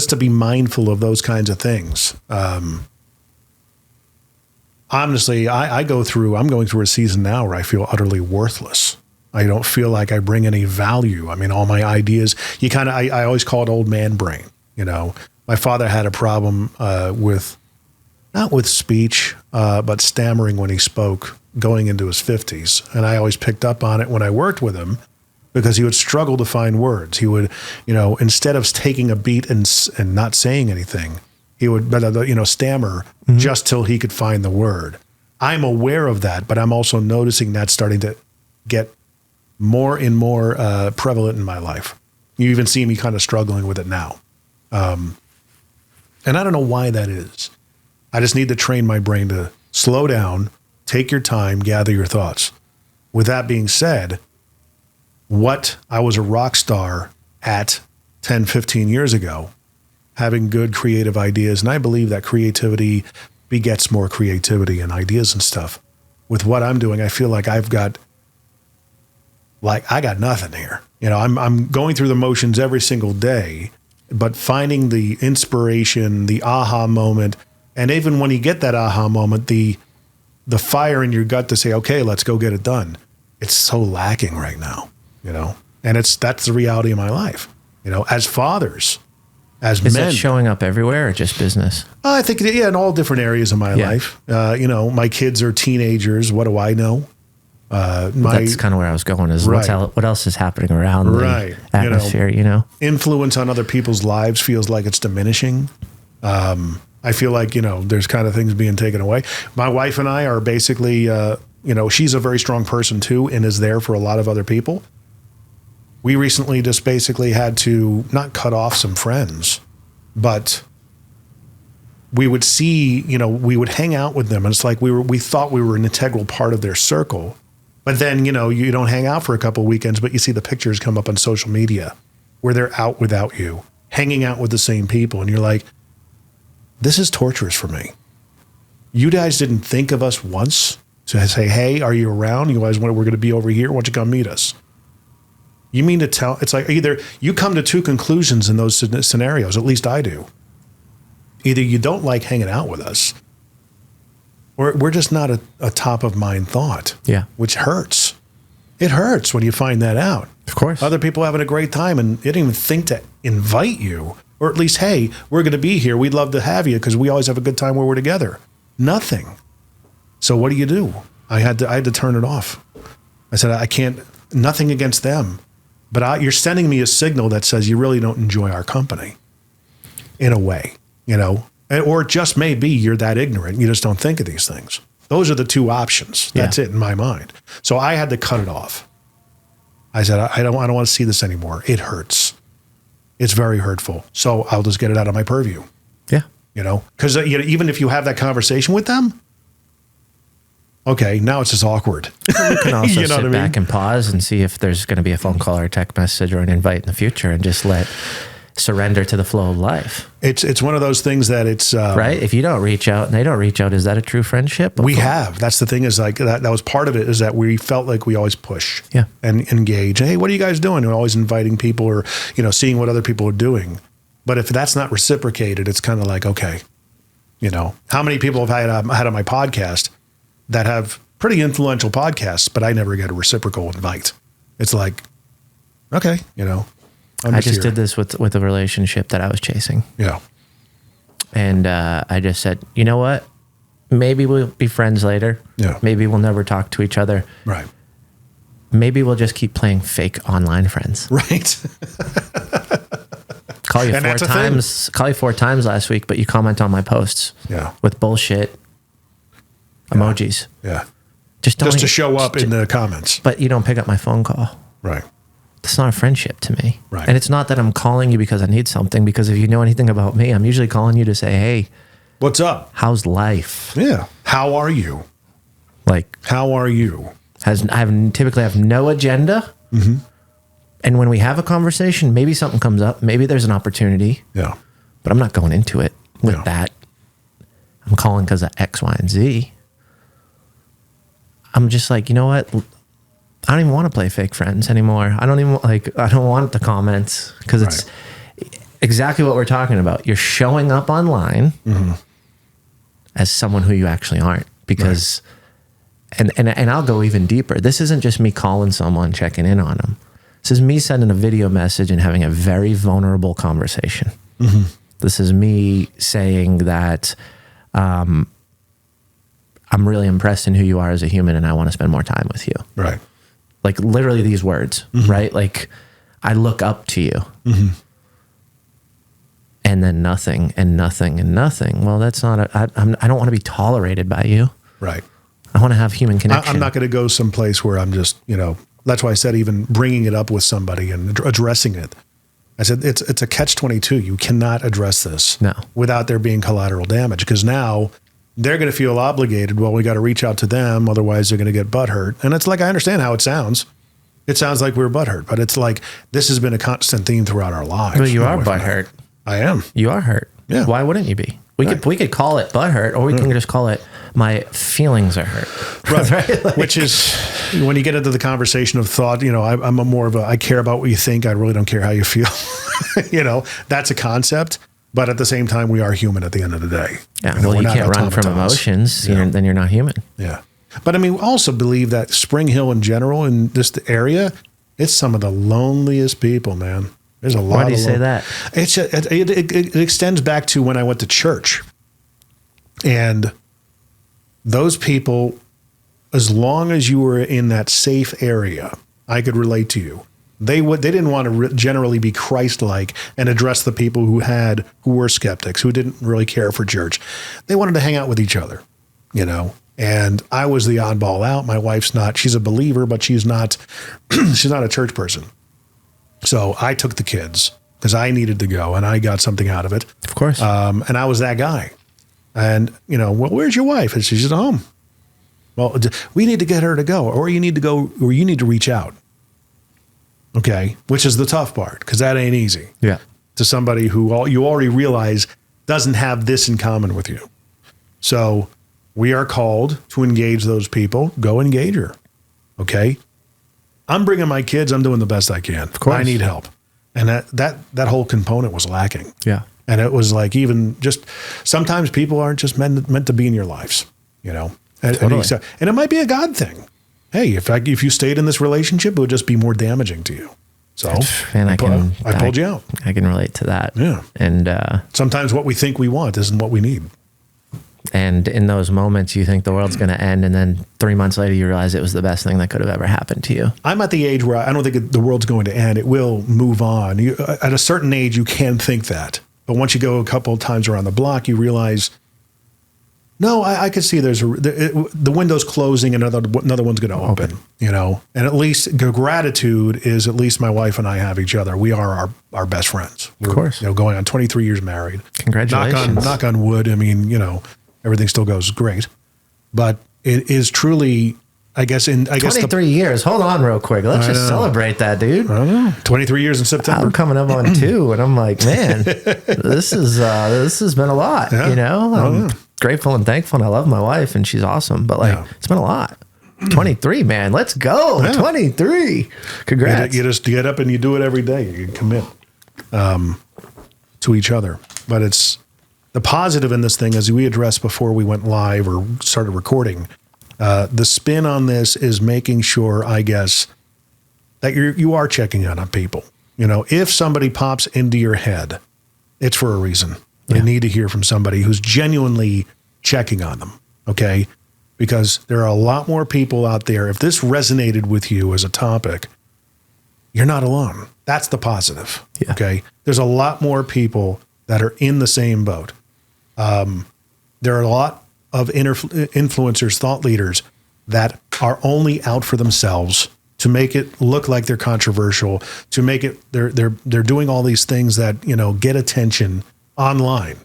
to be mindful of those kinds of things. Honestly, I'm going through a season now where I feel utterly worthless. I don't feel like I bring any value. I mean, all my ideas, I always call it old man brain. My father had a problem not with speech, but stammering when he spoke going into his 50s. And I always picked up on it when I worked with him because he would struggle to find words. He would, instead of taking a beat and not saying anything, he would, stammer just till he could find the word. I'm aware of that, but I'm also noticing that starting to get more and more prevalent in my life. You even see me kind of struggling with it now. And I don't know why that is. I just need to train my brain to slow down, take your time, gather your thoughts. With that being said, I was a rock star at 10, 15 years ago, having good creative ideas. And I believe that creativity begets more creativity and ideas and stuff. With what I'm doing, I feel like I got nothing here. I'm going through the motions every single day, but finding the inspiration, the aha moment, and even when you get that aha moment, the fire in your gut to say, okay, let's go get it done. It's so lacking right now, and that's the reality of my life, as fathers, as men. Is that showing up everywhere or just business? I think, in all different areas of my life. My kids are teenagers. What do I know? That's kind of where I was going is what else is happening around the atmosphere, Influence on other people's lives feels like it's diminishing. I feel like, there's kind of things being taken away. My wife and I are basically, she's a very strong person too and is there for a lot of other people. We recently just basically had to not cut off some friends, but we would see, we would hang out with them. And it's like we thought we were an integral part of their circle. But then, you don't hang out for a couple of weekends, but you see the pictures come up on social media where they're out without you, hanging out with the same people. And you're like, this is torturous for me. You guys didn't think of us once to say, hey, are you around? You guys, we're going to be over here. Why don't you come meet us? You mean to tell, it's like either you come to two conclusions in those scenarios, at least I do. Either you don't like hanging out with us, or we're just not a top of mind thought. Yeah. Which hurts. It hurts when you find that out. Of course. Other people having a great time and they didn't even think to invite you. Or at least, hey, we're going to be here. We'd love to have you because we always have a good time where we're together. Nothing. So what do? I had to turn it off. I said, I can't, nothing against them. But you're sending me a signal that says you really don't enjoy our company in a way, or it just may be you're that ignorant. You just don't think of these things. Those are the two options. That's it in my mind. So I had to cut it off. I said, I don't want to see this anymore. It hurts. It's very hurtful. So I'll just get it out of my purview. Yeah. Because even if you have that conversation with them, okay, now it's just awkward. You can also sit back and pause and see if there's going to be a phone call or a text message or an invite in the future and just surrender to the flow of life. It's one of those things that it's... right? If you don't reach out and they don't reach out, is that a true friendship? We have. That's the thing is like that was part of it is that we felt like we always push and engage. Hey, what are you guys doing? We're always inviting people or, seeing what other people are doing. But if that's not reciprocated, it's kind of like, okay, how many people have had on my podcast that have pretty influential podcasts, but I never get a reciprocal invite. It's like, okay, I just did this with a relationship that I was chasing. Yeah. And I just said, you know what? Maybe we'll be friends later. Yeah. Maybe we'll never talk to each other. Right. Maybe we'll just keep playing fake online friends. Right. Call you 4 times last week, but you comment on my posts. Yeah. With bullshit emojis. Yeah. Just to show up in the comments. But you don't pick up my phone call. Right. It's not a friendship to me. Right. And it's not that I'm calling you because I need something, because if you know anything about me, I'm usually calling you to say, hey, what's up? How's life? Yeah. How are you? How are you? I typically have no agenda. Mm-hmm. And when we have a conversation, maybe something comes up. Maybe there's an opportunity. Yeah. But I'm not going into it with that. I'm calling because of X, Y, and Z. I'm just like, you know what? I don't even want to play fake friends anymore. I don't want the comments, because it's exactly what we're talking about. You're showing up online as someone who you actually aren't, because, and I'll go even deeper. This isn't just me calling someone, checking in on them. This is me sending a video message and having a very vulnerable conversation. This is me saying that, I'm really impressed in who you are as a human, and I want to spend more time with you. Right. Like literally these words, right? Like, I look up to you. And then nothing and nothing and nothing. Well, that's not, I don't want to be tolerated by you. Right. I want to have human connection. I'm not going to go someplace where I'm just, that's why I said even bringing it up with somebody and addressing it. I said, it's a catch-22. You cannot address this without there being collateral damage, because now they're going to feel obligated. Well, we got to reach out to them. Otherwise they're going to get butthurt. And it's like, I understand how it sounds. It sounds like we're butthurt, but it's like, this has been a constant theme throughout our lives. Well, you are butthurt. I am. You are hurt. Yeah. Why wouldn't you be? We could call it butthurt, or we can just call it my feelings are hurt. Right. Like, which is when you get into the conversation of thought, I'm more of I care about what you think. I really don't care how you feel. That's a concept. But at the same time, we are human at the end of the day. Yeah. Well, you can't run from emotions. Then you're not human. Yeah. But I mean, we also believe that Spring Hill in general, in this area, it's some of the loneliest people, man. There's a lot. Why do you say that? It extends back to when I went to church, and those people, as long as you were in that safe area, I could relate to you. They didn't want to generally be Christ-like and address the people who were skeptics, who didn't really care for church. They wanted to hang out with each other, And I was the oddball out. My wife's not. She's a believer, but she's not. She's not a church person. So I took the kids because I needed to go, and I got something out of it. Of course. And I was that guy. And well, where's your wife? And she's at home. Well, we need to get her to go, or you need to go, or you need to reach out. Okay, which is the tough part, because that ain't easy. Yeah. To somebody who you already realize doesn't have this in common with you. So we are called to engage those people. Go engage her. Okay. I'm bringing my kids. I'm doing the best I can. Of course. I need help. And that whole component was lacking. Yeah. And it was like, even just sometimes people aren't just meant to be in your lives, And it might be a God thing. Hey, if you stayed in this relationship, it would just be more damaging to you. So, and I pulled you out. I can relate to that. Yeah. And sometimes what we think we want isn't what we need. And in those moments, you think the world's going to end, and then 3 months later, you realize it was the best thing that could have ever happened to you. I'm at the age where I don't think the world's going to end. It will move on. At a certain age, you can think that. But once you go a couple of times around the block, you realize, no, I could see the window's closing and another one's going to open, And at least gratitude is at least my wife and I have each other. We are our best friends. Of course. Going on 23 years married. Congratulations. Knock on wood. I mean, everything still goes great. But it is truly, I guess 23 years. Hold on real quick. Let's just celebrate that, dude. I don't know. 23 years in September. I'm coming up on 2, and I'm like, man, this has been a lot, I'm grateful and thankful, and I love my wife, and she's awesome, but it's been a lot. 23, man. Let's go. Yeah. 23. Congrats. You just get up and you do it every day. You commit to each other. But it's the positive in this thing, as we addressed before we went live or started recording, the spin on this is making sure, I guess, that you are checking on people. If somebody pops into your head, it's for a reason. You need to hear from somebody who's genuinely checking on them, okay? Because there are a lot more people out there. If this resonated with you as a topic, you're not alone. That's the positive, okay? There's a lot more people that are in the same boat. There are a lot of influencers, thought leaders that are only out for themselves to make it look like they're controversial, to make it they're doing all these things that get attention online.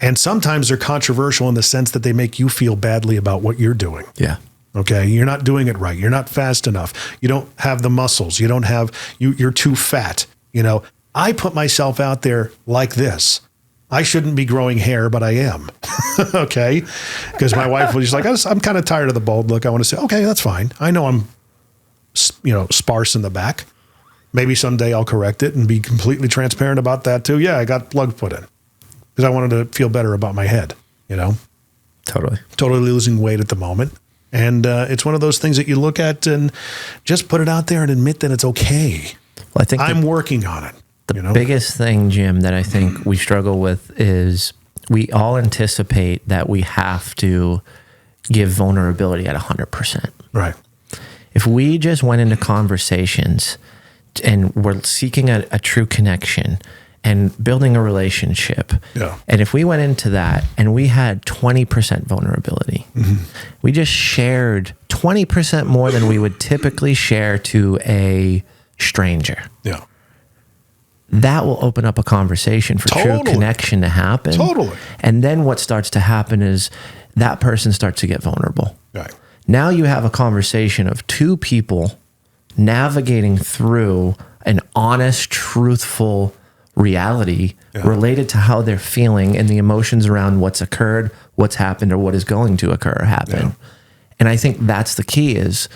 And sometimes they're controversial in the sense that they make you feel badly about what you're doing. Yeah. Okay. You're not doing it right. You're not fast enough. You don't have the muscles. You don't have, you're too fat. I put myself out there like this. I shouldn't be growing hair, but I am. Okay. Because my wife was just like, I'm kind of tired of the bald look. I want to say, okay, that's fine. I know I'm, sparse in the back. Maybe someday I'll correct it and be completely transparent about that too. Yeah, I got plugs put in because I wanted to feel better about my head, Totally losing weight at the moment. And it's one of those things that you look at and just put it out there and admit that it's okay. Well, I think I'm working on it. The biggest thing, Jim, that I think we struggle with is we all anticipate that we have to give vulnerability at 100%. Right. If we just went into conversations and we're seeking a true connection and building a relationship, and if we went into that and we had 20% vulnerability, we just shared 20% more than we would typically share to a stranger. Yeah. That will open up a conversation for true connection to happen. Totally. And then what starts to happen is that person starts to get vulnerable. Right. Now you have a conversation of two people navigating through an honest, truthful reality related to how they're feeling and the emotions around what's occurred, what's happened, or what is going to occur or happen. Yeah. And I think that's the key is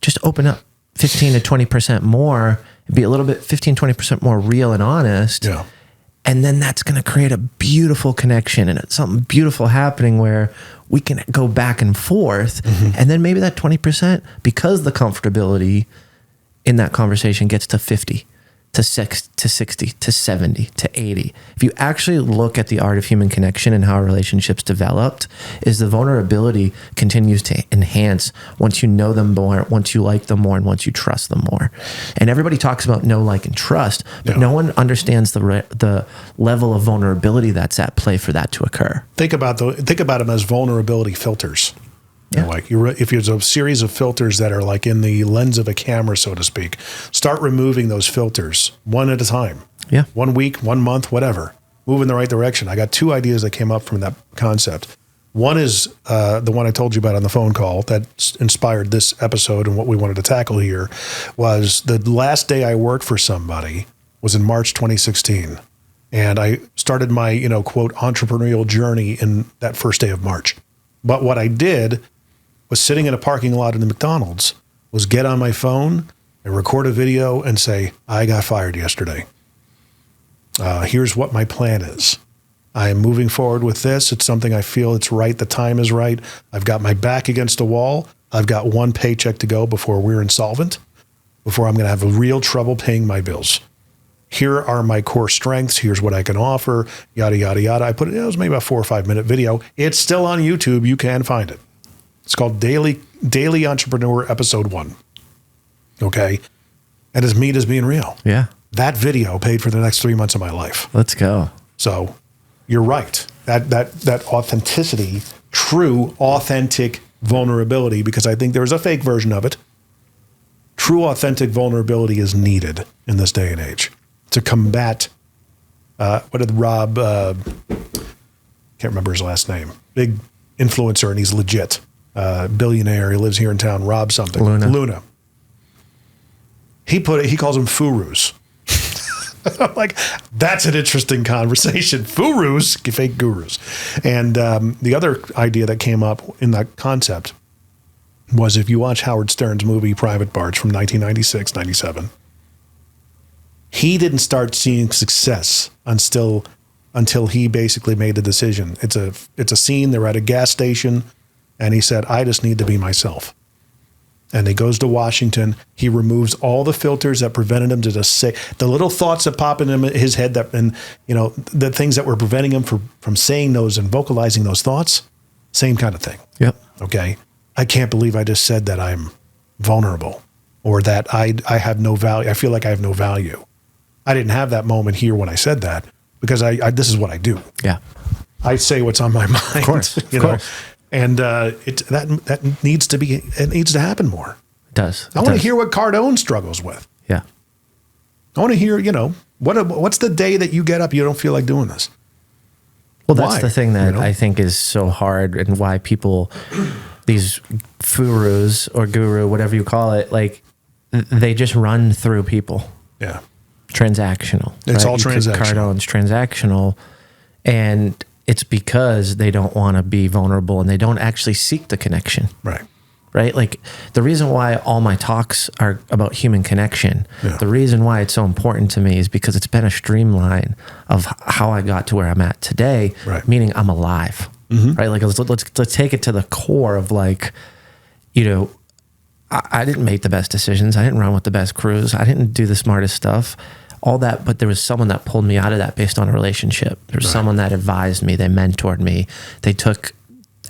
just open up 15 to 20% more, be a little bit 15, 20% more real and honest. Yeah. And then that's going to create a beautiful connection and it's something beautiful happening where we can go back and forth. And then maybe that 20%, because the comfortability in that conversation gets to 50, to 60, to 70, to 80. If you actually look at the art of human connection and how relationships developed, is the vulnerability continues to enhance once you know them more, once you like them more, and once you trust them more. And everybody talks about know, like, and trust, but no one understands the level of vulnerability that's at play for that to occur. Think about them as vulnerability filters. Yeah. If there's a series of filters that are like in the lens of a camera, so to speak, start removing those filters one at a time. Yeah. 1 week, 1 month, whatever. Move in the right direction. I got two ideas that came up from that concept. One is the one I told you about on the phone call that inspired this episode and what we wanted to tackle here was the last day I worked for somebody was in March 2016. And I started my, quote, entrepreneurial journey in that first day of March. But what I did was sitting in a parking lot in the McDonald's, was get on my phone and record a video and say, I got fired yesterday. Here's what my plan is. I am moving forward with this. It's something I feel it's right. The time is right. I've got my back against a wall. I've got one paycheck to go before we're insolvent, before I'm going to have a real trouble paying my bills. Here are my core strengths. Here's what I can offer, yada, yada, yada. It was maybe a 4 or 5 minute video. It's still on YouTube. You can find it. It's called Daily Entrepreneur Episode 1. Okay. And as meat as being real. Yeah. That video paid for the next 3 months of my life. Let's go. So you're right. That authenticity, true, authentic vulnerability, because I think there's a fake version of it. True, authentic vulnerability is needed in this day and age to combat, what did Rob, can't remember his last name, big influencer, and he's legit. Billionaire. He lives here in town. Rob something. Luna. He calls them furus. I'm like, that's an interesting conversation. Furus, fake gurus. And the other idea that came up in that concept was if you watch Howard Stern's movie Private Parts from 1996, 97, he didn't start seeing success until he basically made the decision. It's a scene. They're at a gas station. And he said, I just need to be myself. And he goes to Washington. He removes all the filters that prevented him to just say the little thoughts that pop in his head the things that were preventing him from saying those and vocalizing those thoughts. Same kind of thing. Yep. Okay. I can't believe I just said that I'm vulnerable or that I have no value. I feel like I have no value. I didn't have that moment here when I said that because this is what I do. Yeah. I say what's on my mind. Of course. Of course. And that needs to happen more. It does. I want to hear what Cardone struggles with. Yeah. I want to hear, what's the day that you get up, you don't feel like doing this? Well, that's the thing that I think is so hard and why people, these furus or guru, whatever you call it, like they just run through people. Yeah. Transactional. It's all transactional. Cardone's transactional. And it's because they don't want to be vulnerable and they don't actually seek the connection. Right? Like the reason why all my talks are about human connection, the reason why it's so important to me is because it's been a streamline of how I got to where I'm at today, meaning I'm alive, right? Like let's take it to the core of like, you know, I didn't make the best decisions. I didn't run with the best crews. I didn't do the smartest stuff, all that. But there was someone that pulled me out of that based on a relationship. There was someone that advised me. They mentored me. They took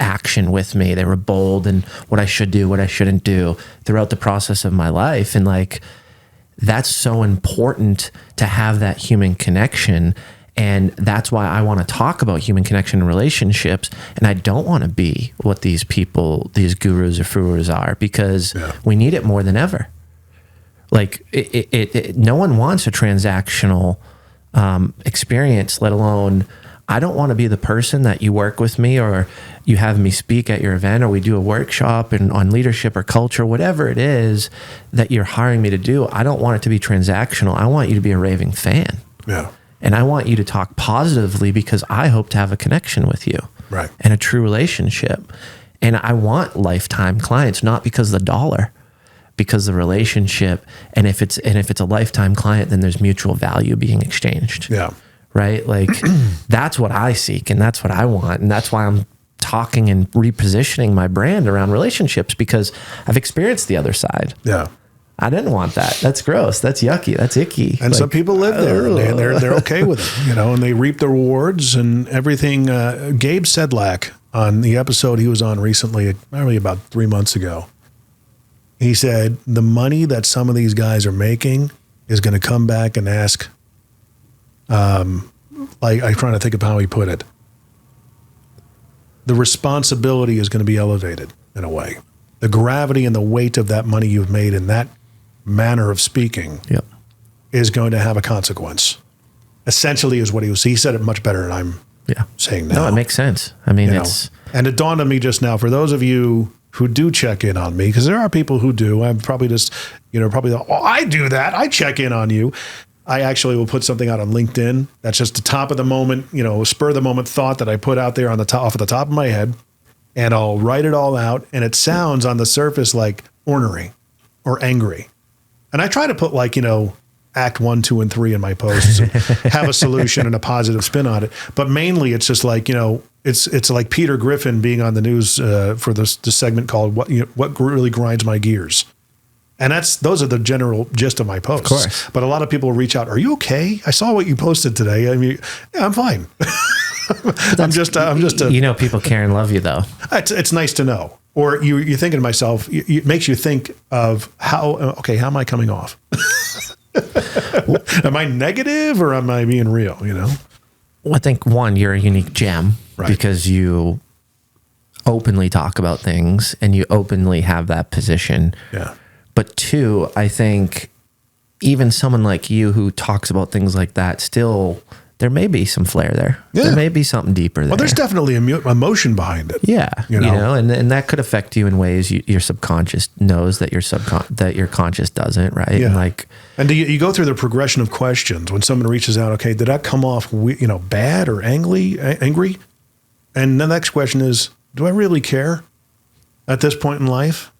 action with me. They were bold in what I should do, what I shouldn't do throughout the process of my life. And like, that's so important to have that human connection. And that's why I want to talk about human connection and relationships. And I don't want to be what these people, these gurus or furus are, because we need it more than ever. Like no one wants a transactional experience, let alone, I don't want to be the person that you work with me or you have me speak at your event or we do a workshop on leadership or culture, whatever it is that you're hiring me to do. I don't want it to be transactional. I want you to be a raving fan. And I want you to talk positively because I hope to have a connection with you and a true relationship. And I want lifetime clients, not because of the dollar, because the relationship. And if it's a lifetime client, then there's mutual value being exchanged. Right? Like that's what I seek and that's what I want. And that's why I'm talking and repositioning my brand around relationships, because I've experienced the other side. I didn't want that. That's gross. That's yucky. That's icky. And like, some people live there and they're okay with it, you know, and they reap the rewards and everything. Gabe Sedlak on the episode he was on recently, probably about 3 months ago, he said the money that some of these guys are making is going to come back and ask, like I'm trying to think of how he put it. The responsibility is going to be elevated in a way. The gravity and the weight of that money you've made in that manner of speaking is going to have a consequence. Essentially is what he said it much better than I'm saying now. No, it makes sense. I mean, and it dawned on me just now, for those of you who do check in on me, because there are people who do, I'm probably just, I do that. I check in on you. I actually will put something out on LinkedIn. That's just the top of the moment, spur of the moment thought that I put out there off the top of my head, and I'll write it all out. And it sounds on the surface like ornery or angry. And I try to put act 1, 2, and 3 in my posts, and have a solution and a positive spin on it. But mainly it's just like, it's like Peter Griffin being on the news for this segment called what really grinds my gears. And those are the general gist of my posts. Of course. But a lot of people reach out. Are you okay? I saw what you posted today. I mean, yeah, I'm fine. I'm just people care and love you though. It's nice to know. Or you're thinking to myself, it makes you think of how am I coming off? Am I negative or am I being real? Well, I think one, you're a unique gem because you openly talk about things and you openly have that position. Yeah. But two, I think even someone like you who talks about things like that, still, there may be some flair there. Yeah. There may be something deeper there. Well, there's definitely emotion behind it. Yeah. And that could affect you in ways your subconscious knows that that your conscious doesn't, right? Yeah. And do you go through the progression of questions when someone reaches out, okay, did that come off, bad or angry? And the next question is, do I really care at this point in life?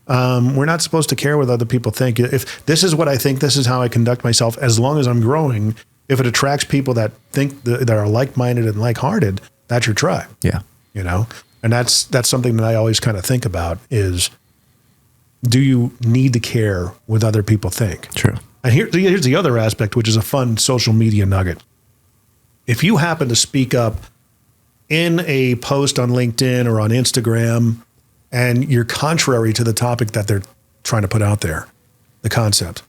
We're not supposed to care what other people think. If this is what I think, this is how I conduct myself, as long as I'm growing. If it attracts people that think that are like-minded and like-hearted, that's your tribe. Yeah. And that's something that I always kind of think about is, do you need to care what other people think? True. And here's the other aspect, which is a fun social media nugget. If you happen to speak up in a post on LinkedIn or on Instagram, and you're contrary to the topic that they're trying to put out there, the concept,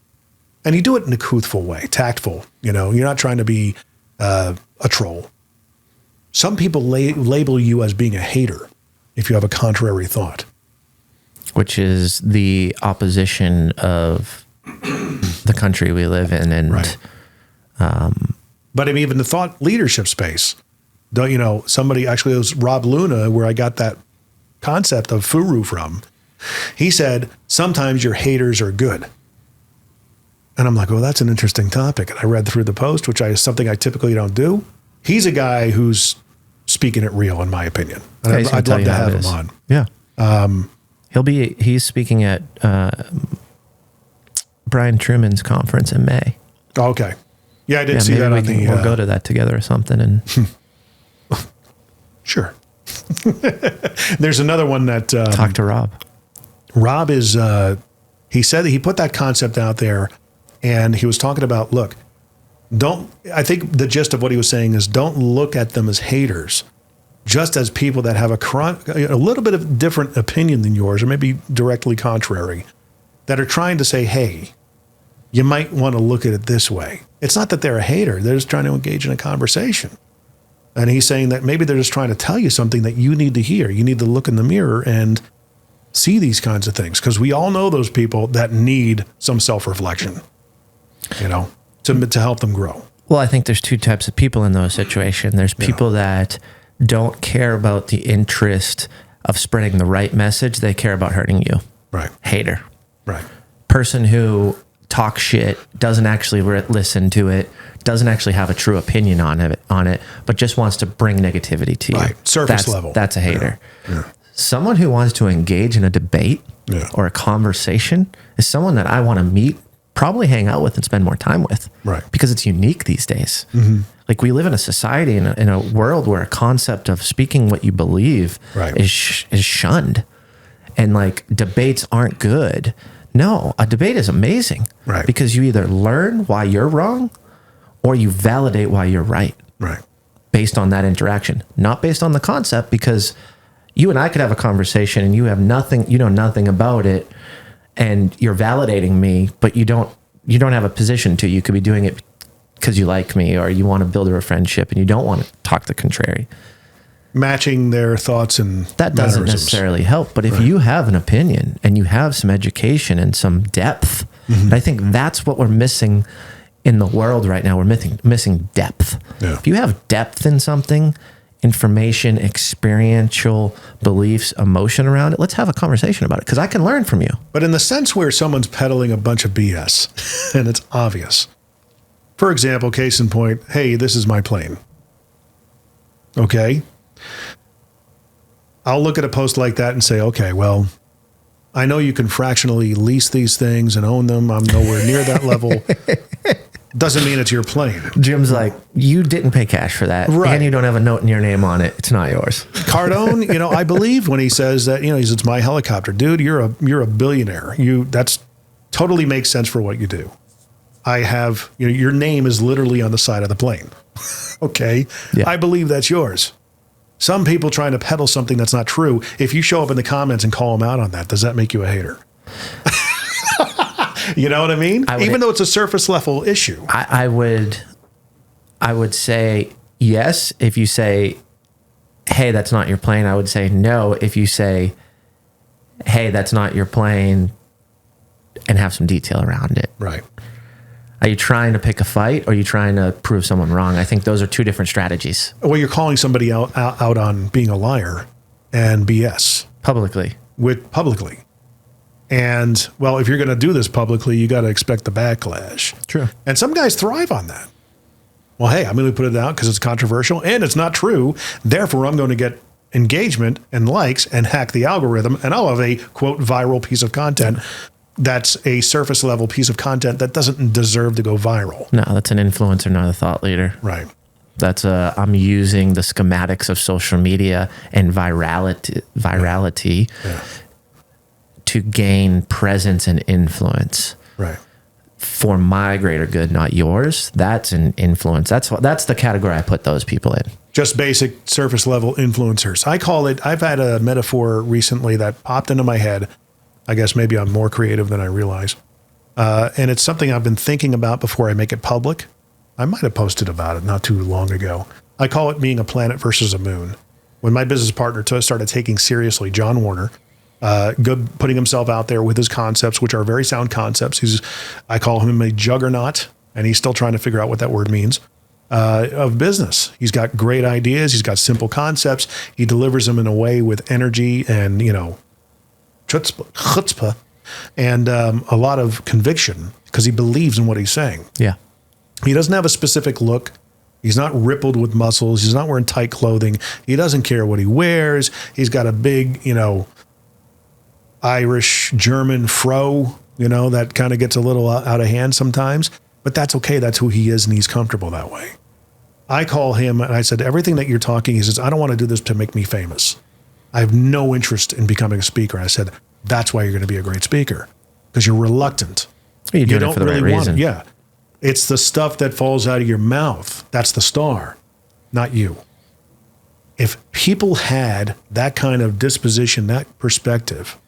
and you do it in a truthful way, tactful, you're not trying to be a troll. Some people label you as being a hater if you have a contrary thought. Which is the opposition of the country we live in. And, but even the thought leadership space, somebody, actually it was Rob Luna, where I got that concept of furu from. He said, sometimes your haters are good. And I'm like, that's an interesting topic. And I read through the post, which is something I typically don't do. he's a guy who's speaking it real, in my opinion. And Yeah, he's gonna I'd tell love you to how it have him is. on. Yeah. He's speaking at Brian Truman's conference in May. Oh, okay. Yeah, I did see maybe that on the... we'll go to that together or something. And Sure. There's another one that... talk to Rob. Rob is... he said that he put that concept out there, and he was talking about, look, I think the gist of what he was saying is don't look at them as haters, just as people that have a little bit of different opinion than yours, or maybe directly contrary, that are trying to say, hey, you might want to look at it this way. It's not that they're a hater. They're just trying to engage in a conversation. And he's saying that maybe they're just trying to tell you something that you need to hear. You need to look in the mirror and see these kinds of things, because we all know those people that need some self-reflection, to help them grow. Well, I think there's two types of people in those situations. There's people that don't care about the interest of spreading the right message. They care about hurting you. Right. Hater. Right. Person who talks shit, doesn't actually listen to it, doesn't actually have a true opinion on it, but just wants to bring negativity to you. Right. Surface level. That's a hater. Yeah. Someone who wants to engage in a debate or a conversation is someone that I want to meet, probably hang out with and spend more time with. Right. Because it's unique these days. Mm-hmm. Like we live in a society, in a world where a concept of speaking what you believe is shunned. And like debates aren't good. No, a debate is amazing. Right. Because you either learn why you're wrong or you validate why you're right. Right. Based on that interaction, not based on the concept, because you and I could have a conversation and you know nothing about it, and you're validating me, but you don't have a position to. You could be doing it because you like me or you want to build a friendship and you don't want to talk the contrary. Matching their thoughts and that doesn't necessarily help. But if you have an opinion and you have some education and some depth, and I think that's what we're missing in the world right now. We're missing depth. Yeah. If you have depth in something, information, experiential beliefs, emotion around it, let's have a conversation about it, because I can learn from you. But in the sense where someone's peddling a bunch of BS and it's obvious. For example, case in point, hey, this is my plane. Okay. I'll look at a post like that and say, okay, well, I know you can fractionally lease these things and own them. I'm nowhere near that level. Doesn't mean it's your plane. Jim's like, you didn't pay cash for that. Right. And you don't have a note in your name on it. It's not yours. Cardone, I believe when he says that, it's my helicopter. Dude, you're a billionaire. That's totally makes sense for what you do. I have, your name is literally on the side of the plane. Okay. Yeah. I believe that's yours. Some people trying to peddle something that's not true. If you show up in the comments and call them out on that, does that make you a hater? You know what I mean? Even though it's a surface level issue. I would say yes if you say, hey, that's not your plane. I would say no if you say, hey, that's not your plane, and have some detail around it. Right. Are you trying to pick a fight or are you trying to prove someone wrong? I think those are two different strategies. Well, you're calling somebody out on being a liar and BS. Publicly. Publicly. And, well, if you're going to do this publicly, you got to expect the backlash. True. And some guys thrive on that. Well, hey, I'm going to put it out because it's controversial and it's not true. Therefore, I'm going to get engagement and likes and hack the algorithm, and I'll have a, quote, viral piece of content. That's a surface level piece of content that doesn't deserve to go viral. No, that's an influencer, not a thought leader. Right. That's I'm using the schematics of social media and virality to gain presence and influence. Right. For my greater good, not yours. That's an influence. That's the category I put those people in. Just basic surface level influencers. I call it, I've had a metaphor recently that popped into my head. I guess maybe I'm more creative than I realize. And it's something I've been thinking about before I make it public. I might have posted about it not too long ago. I call it being a planet versus a moon. When my business partner started taking seriously John Warner, putting himself out there with his concepts, which are very sound concepts. I call him a juggernaut, and he's still trying to figure out what that word means, of business. He's got great ideas. He's got simple concepts. He delivers them in a way with energy and, chutzpah, and a lot of conviction because he believes in what he's saying. Yeah. He doesn't have a specific look He's not rippled with muscles. He's not wearing tight clothing. He doesn't care what he wears. He's got a big, Irish, German fro, that kind of gets a little out of hand sometimes. But that's okay. That's who he is, and he's comfortable that way. I call him, and I said, everything that you're talking, he says, I don't want to do this to make me famous. I have no interest in becoming a speaker. I said, that's why you're going to be a great speaker, because you're reluctant. You're doing it for the right reason. Yeah. It's the stuff that falls out of your mouth. That's the star, not you. If people had that kind of disposition, that perspective,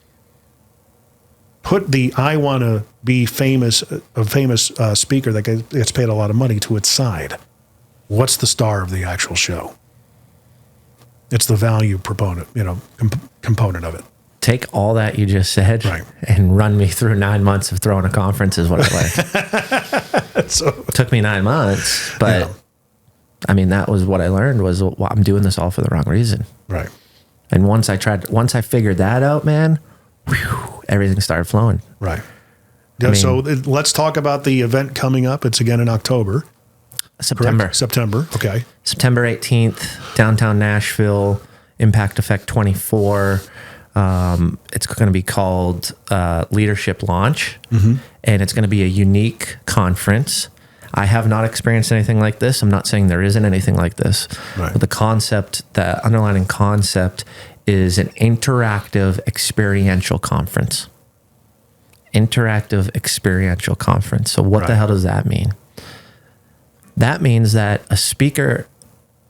put the I want to be famous, a famous speaker that gets paid a lot of money to its side. What's the star of the actual show? It's the value proponent, component of it. Take all that you just said and run me through 9 months of throwing a conference is what I like. So, it took me 9 months, but I mean, that was what I learned was, well, I'm doing this all for the wrong reason. Right. And once I figured that out, man, everything started flowing. Right. Yeah, so let's talk about the event coming up. It's again in October. September. Correct? September. Okay. September 18th, downtown Nashville, Impact Effect 24. It's going to be called Leadership Launch, and it's going to be a unique conference. I have not experienced anything like this. I'm not saying there isn't anything like this, but the underlying concept is an interactive experiential conference. Interactive experiential conference. So what the hell does that mean? That means that a speaker,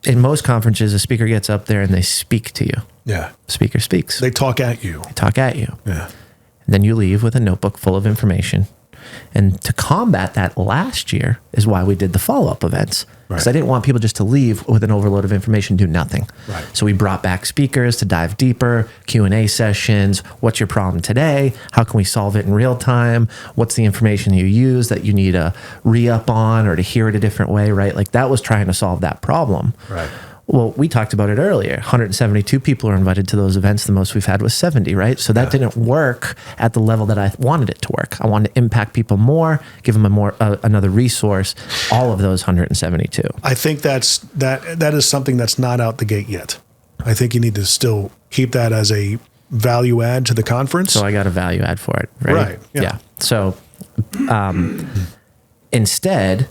in most conferences, a speaker gets up there and they speak to you. Yeah. The speaker speaks. They talk at you. Yeah. And then you leave with a notebook full of information. And to combat that last year is why we did the follow-up events. Because I didn't want people just to leave with an overload of information, do nothing. Right. So we brought back speakers to dive deeper, Q&A sessions. What's your problem today? How can we solve it in real time? What's the information you use that you need a re-up on or to hear it a different way, right? Like that was trying to solve that problem. Right. Well, we talked about it earlier. 172 people are invited to those events. The most we've had was 70, right? So that didn't work at the level that I wanted it to work. I wanted to impact people more, give them another resource, all of those 172. I think that is something that's not out the gate yet. I think you need to still keep that as a value add to the conference. So I got a value add for it, right? Yeah. So instead,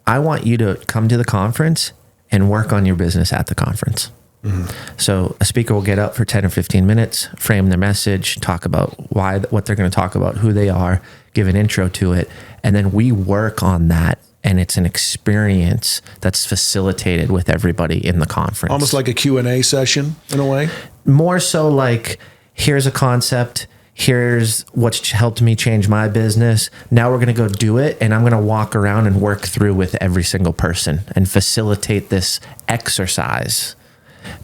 I want you to come to the conference and work on your business at the conference. So a speaker will get up for 10 or 15 minutes, frame their message, talk about what they're going to talk about, who they are, give an intro to it, and then we work on that, and it's an experience that's facilitated with everybody in the conference. Almost like a Q&A session in a way? More so like, here's a concept, here's what's helped me change my business. Now we're going to go do it. And I'm going to walk around and work through with every single person and facilitate this exercise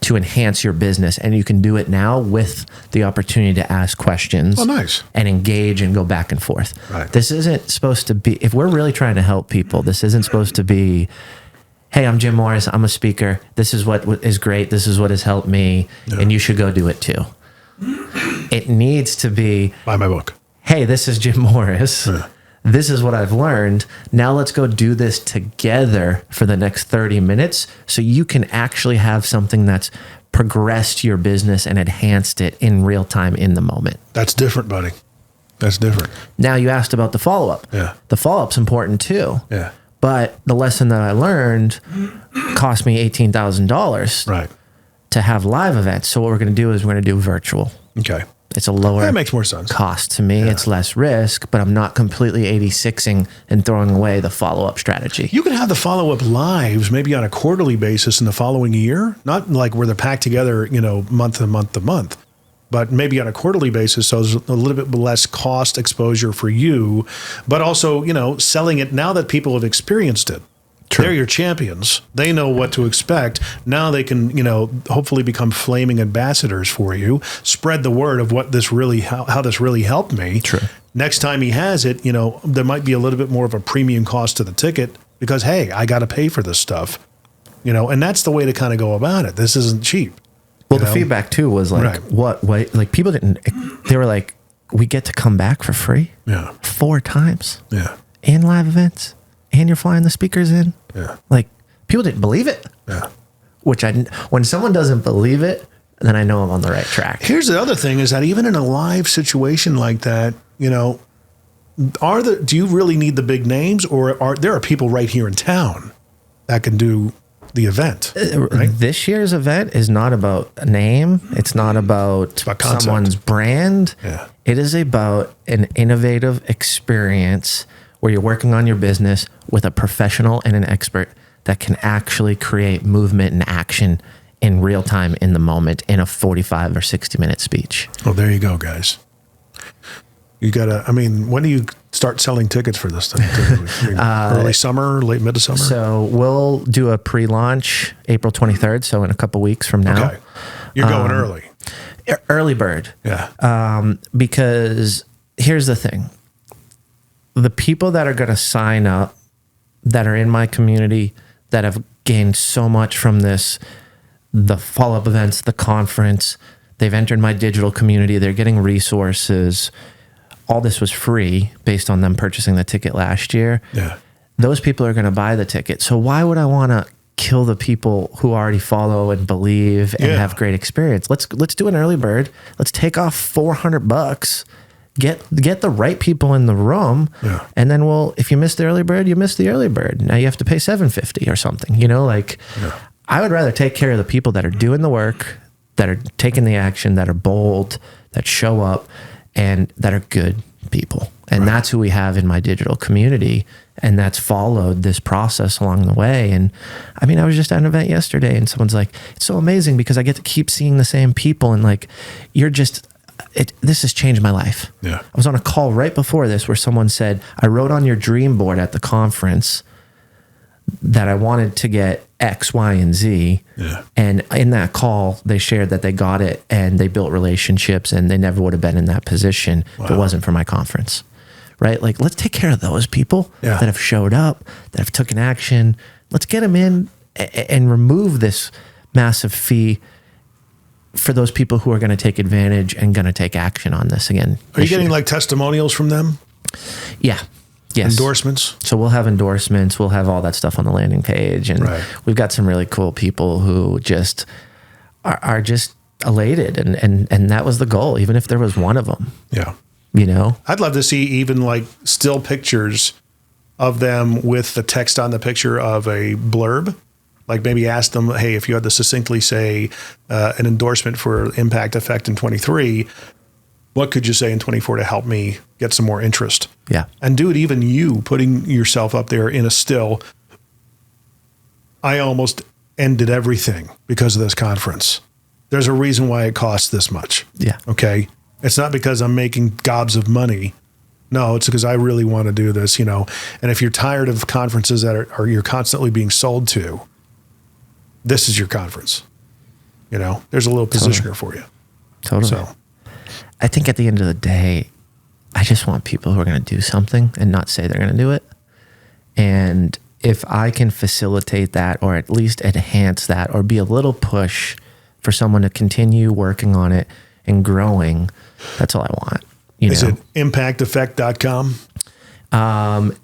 to enhance your business. And you can do it now with the opportunity to ask questions and engage and go back and forth. Right. This isn't supposed to be, if we're really trying to help people, this isn't supposed to be, hey, I'm Jim Morris, I'm a speaker. This is what is great. This is what has helped me. And you should go do it too. It needs to be, buy my book. Hey, this is Jim Morris. This is what I've learned. Now let's go do this together for the next 30 minutes so you can actually have something that's progressed your business and enhanced it in real time in the moment. That's different, buddy. That's different. Now you asked about the follow-up. Yeah. The follow-up's important too. Yeah. But the lesson that I learned cost me $18,000 to have live events. So what we're going to do is we're going to do virtual. Okay. It's a lower that makes more sense. Cost to me. Yeah. It's less risk, but I'm not completely 86ing and throwing away the follow-up strategy. You can have the follow-up lives maybe on a quarterly basis in the following year, not like where they're packed together, month to month to month, but maybe on a quarterly basis. So there's a little bit less cost exposure for you, but also, selling it now that people have experienced it. True. They're your champions. They know what to expect. Now they can, hopefully become flaming ambassadors for you. Spread the word of what this really, how this really helped me. True. Next time he has it, there might be a little bit more of a premium cost to the ticket because, hey, I got to pay for this stuff, and that's the way to kind of go about it. This isn't cheap. Well, the feedback too was like, what, like people they were like, we get to come back for free 4 times in live events. And you're flying the speakers in. Yeah. Like, People didn't believe it. Yeah. When someone doesn't believe it, then I know I'm on the right track. Here's the other thing is that even in a live situation like that, you know, do you really need the big names, or are there people right here in town that can do the event? Right? This year's event is not about a name. It's not about someone's brand. Yeah. It is about an innovative experience where you're working on your business with a professional and an expert that can actually create movement and action in real time, in the moment, in a 45 or 60-minute speech. Oh, there you go, guys. You gotta, I mean, when do you start selling tickets for this thing? Early summer, late mid-summer? So we'll do a pre-launch April 23rd, so in a couple weeks from now. Okay. You're going early. Early bird. Yeah. Because here's the thing. The people that are going to sign up, that are in my community, that have gained so much from this, the follow-up events, the conference, they've entered my digital community, they're getting resources. All this was free based on them purchasing the ticket last year. Yeah. Those people are going to buy the ticket. So why would I want to kill the people who already follow and believe and have great experience? Let's do an early bird. Let's take off $400. Get the right people in the room, and then if you miss the early bird, you miss the early bird. Now you have to pay $750 or something. You know, I would rather take care of the people that are doing the work, that are taking the action, that are bold, that show up, and that are good people. And that's who we have in my digital community. And that's followed this process along the way. And I mean, I was just at an event yesterday and someone's like, it's so amazing because I get to keep seeing the same people. And like, this has changed my life. Yeah. I was on a call right before this where someone said, I wrote on your dream board at the conference that I wanted to get X, Y, and Z. Yeah. And in that call, they shared that they got it and they built relationships and they never would have been in that position if it wasn't for my conference. Right? Like, let's take care of those people that have showed up, that have taken action. Let's get them in and remove this massive fee for those people who are going to take advantage and going to take action on this again. Are you getting like testimonials from them? Yeah. Yes. Endorsements? So we'll have endorsements. We'll have all that stuff on the landing page. And we've got some really cool people who just are just elated. And that was the goal, even if there was one of them. Yeah. You know? I'd love to see even like still pictures of them with the text on the picture of a blurb. Like maybe ask them, hey, if you had to succinctly say an endorsement for Impact Effect in 23, what could you say in 24 to help me get some more interest? Yeah. And do it even you putting yourself up there in a still. I almost ended everything because of this conference. There's a reason why it costs this much. Yeah. Okay. It's not because I'm making gobs of money. No, it's because I really want to do this, you know. And if you're tired of conferences that are you're constantly being sold to, this is your conference. You know, there's a little positioner for you. Totally. So I think at the end of the day, I just want people who are going to do something and not say they're going to do it. And if I can facilitate that, or at least enhance that, or be a little push for someone to continue working on it and growing, that's all I want. Is it impacteffect.com?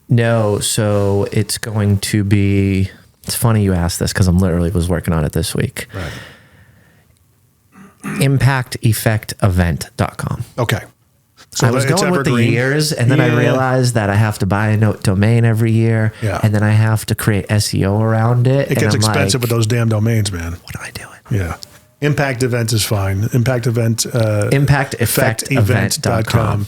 No. So it's going to be, it's funny you asked this because I'm literally was working on it this week. Right. Impacteffectevent.com. Okay. So I was going with the years, and then I realized that I have to buy a domain every year, and then I have to create SEO around it. It gets expensive with those damn domains, man. What am I doing? Yeah. Impact Event is fine. Impacteffectevent.com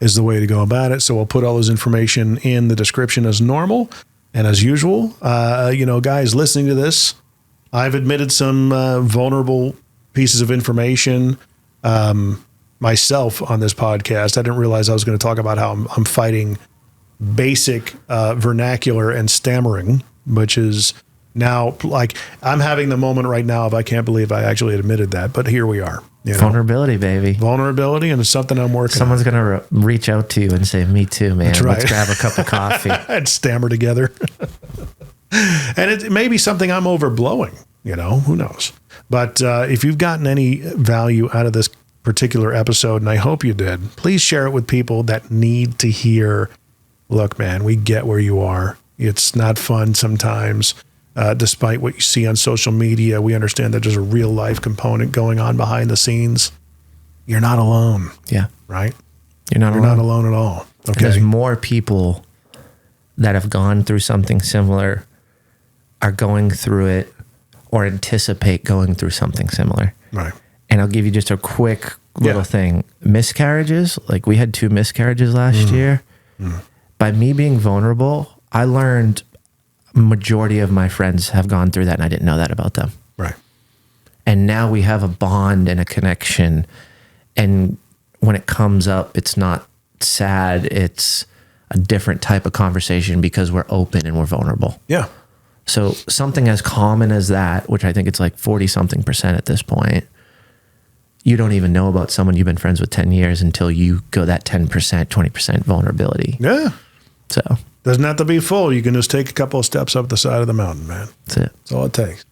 is the way to go about it. So we'll put all this information in the description as normal. And as usual, guys listening to this, I've admitted some vulnerable pieces of information myself on this podcast. I didn't realize I was going to talk about how I'm fighting basic vernacular and stammering, which is now like I'm having the moment right now of I can't believe I actually admitted that, but here we are. You know? Vulnerability, baby. Vulnerability, and it's something I'm working Someone's on. going to reach out to you and say, me too, man. That's right. Let's grab a cup of coffee. And stammer together. And it may be something I'm overblowing, who knows? But if you've gotten any value out of this particular episode, and I hope you did, please share it with people that need to hear, look, man, we get where you are. It's not fun sometimes. despite what you see on social media. We understand that there's a real life component going on behind the scenes. You're not alone. Yeah. Right? You're not alone at all. And Okay. there's more people that have gone through something similar, are going through it, or anticipate going through something similar. Right. And I'll give you just a quick little thing. Miscarriages, like we had 2 miscarriages last year. By me being vulnerable, I learned majority of my friends have gone through that, and I didn't know that about them. Right. And now we have a bond and a connection. And when it comes up, it's not sad. It's a different type of conversation because we're open and we're vulnerable. Yeah. So something as common as that, which I think it's like 40-something% at this point, you don't even know about someone you've been friends with 10 years until you go that 10%, 20% vulnerability. Yeah. So Doesn't have to be full. You can just take a couple of steps up the side of the mountain, man. that's it. That's all it takes.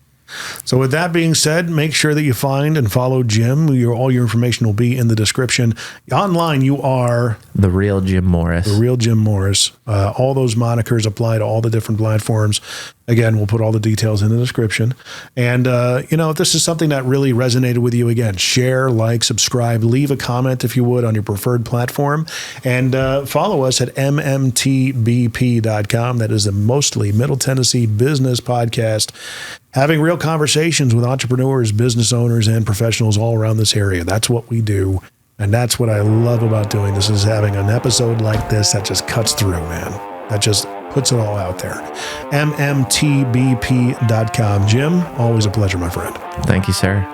So with that being said, make sure that you find and follow Jim. All your information will be in the description. Online, you are The Real Jim Morris. The Real Jim Morris. All those monikers apply to all the different platforms. Again, we'll put all the details in the description. And, if this is something that really resonated with you, again, share, like, subscribe, leave a comment, if you would, on your preferred platform. And follow us at MMTBP.com. That is the Mostly Middle Tennessee Business Podcast, having real conversations with entrepreneurs, business owners, and professionals all around this area. That's what we do. And that's what I love about doing this, is having an episode like this that just cuts through, man. That just puts it all out there. MMTBP.com. Jim, always a pleasure, my friend. Thank you, sir.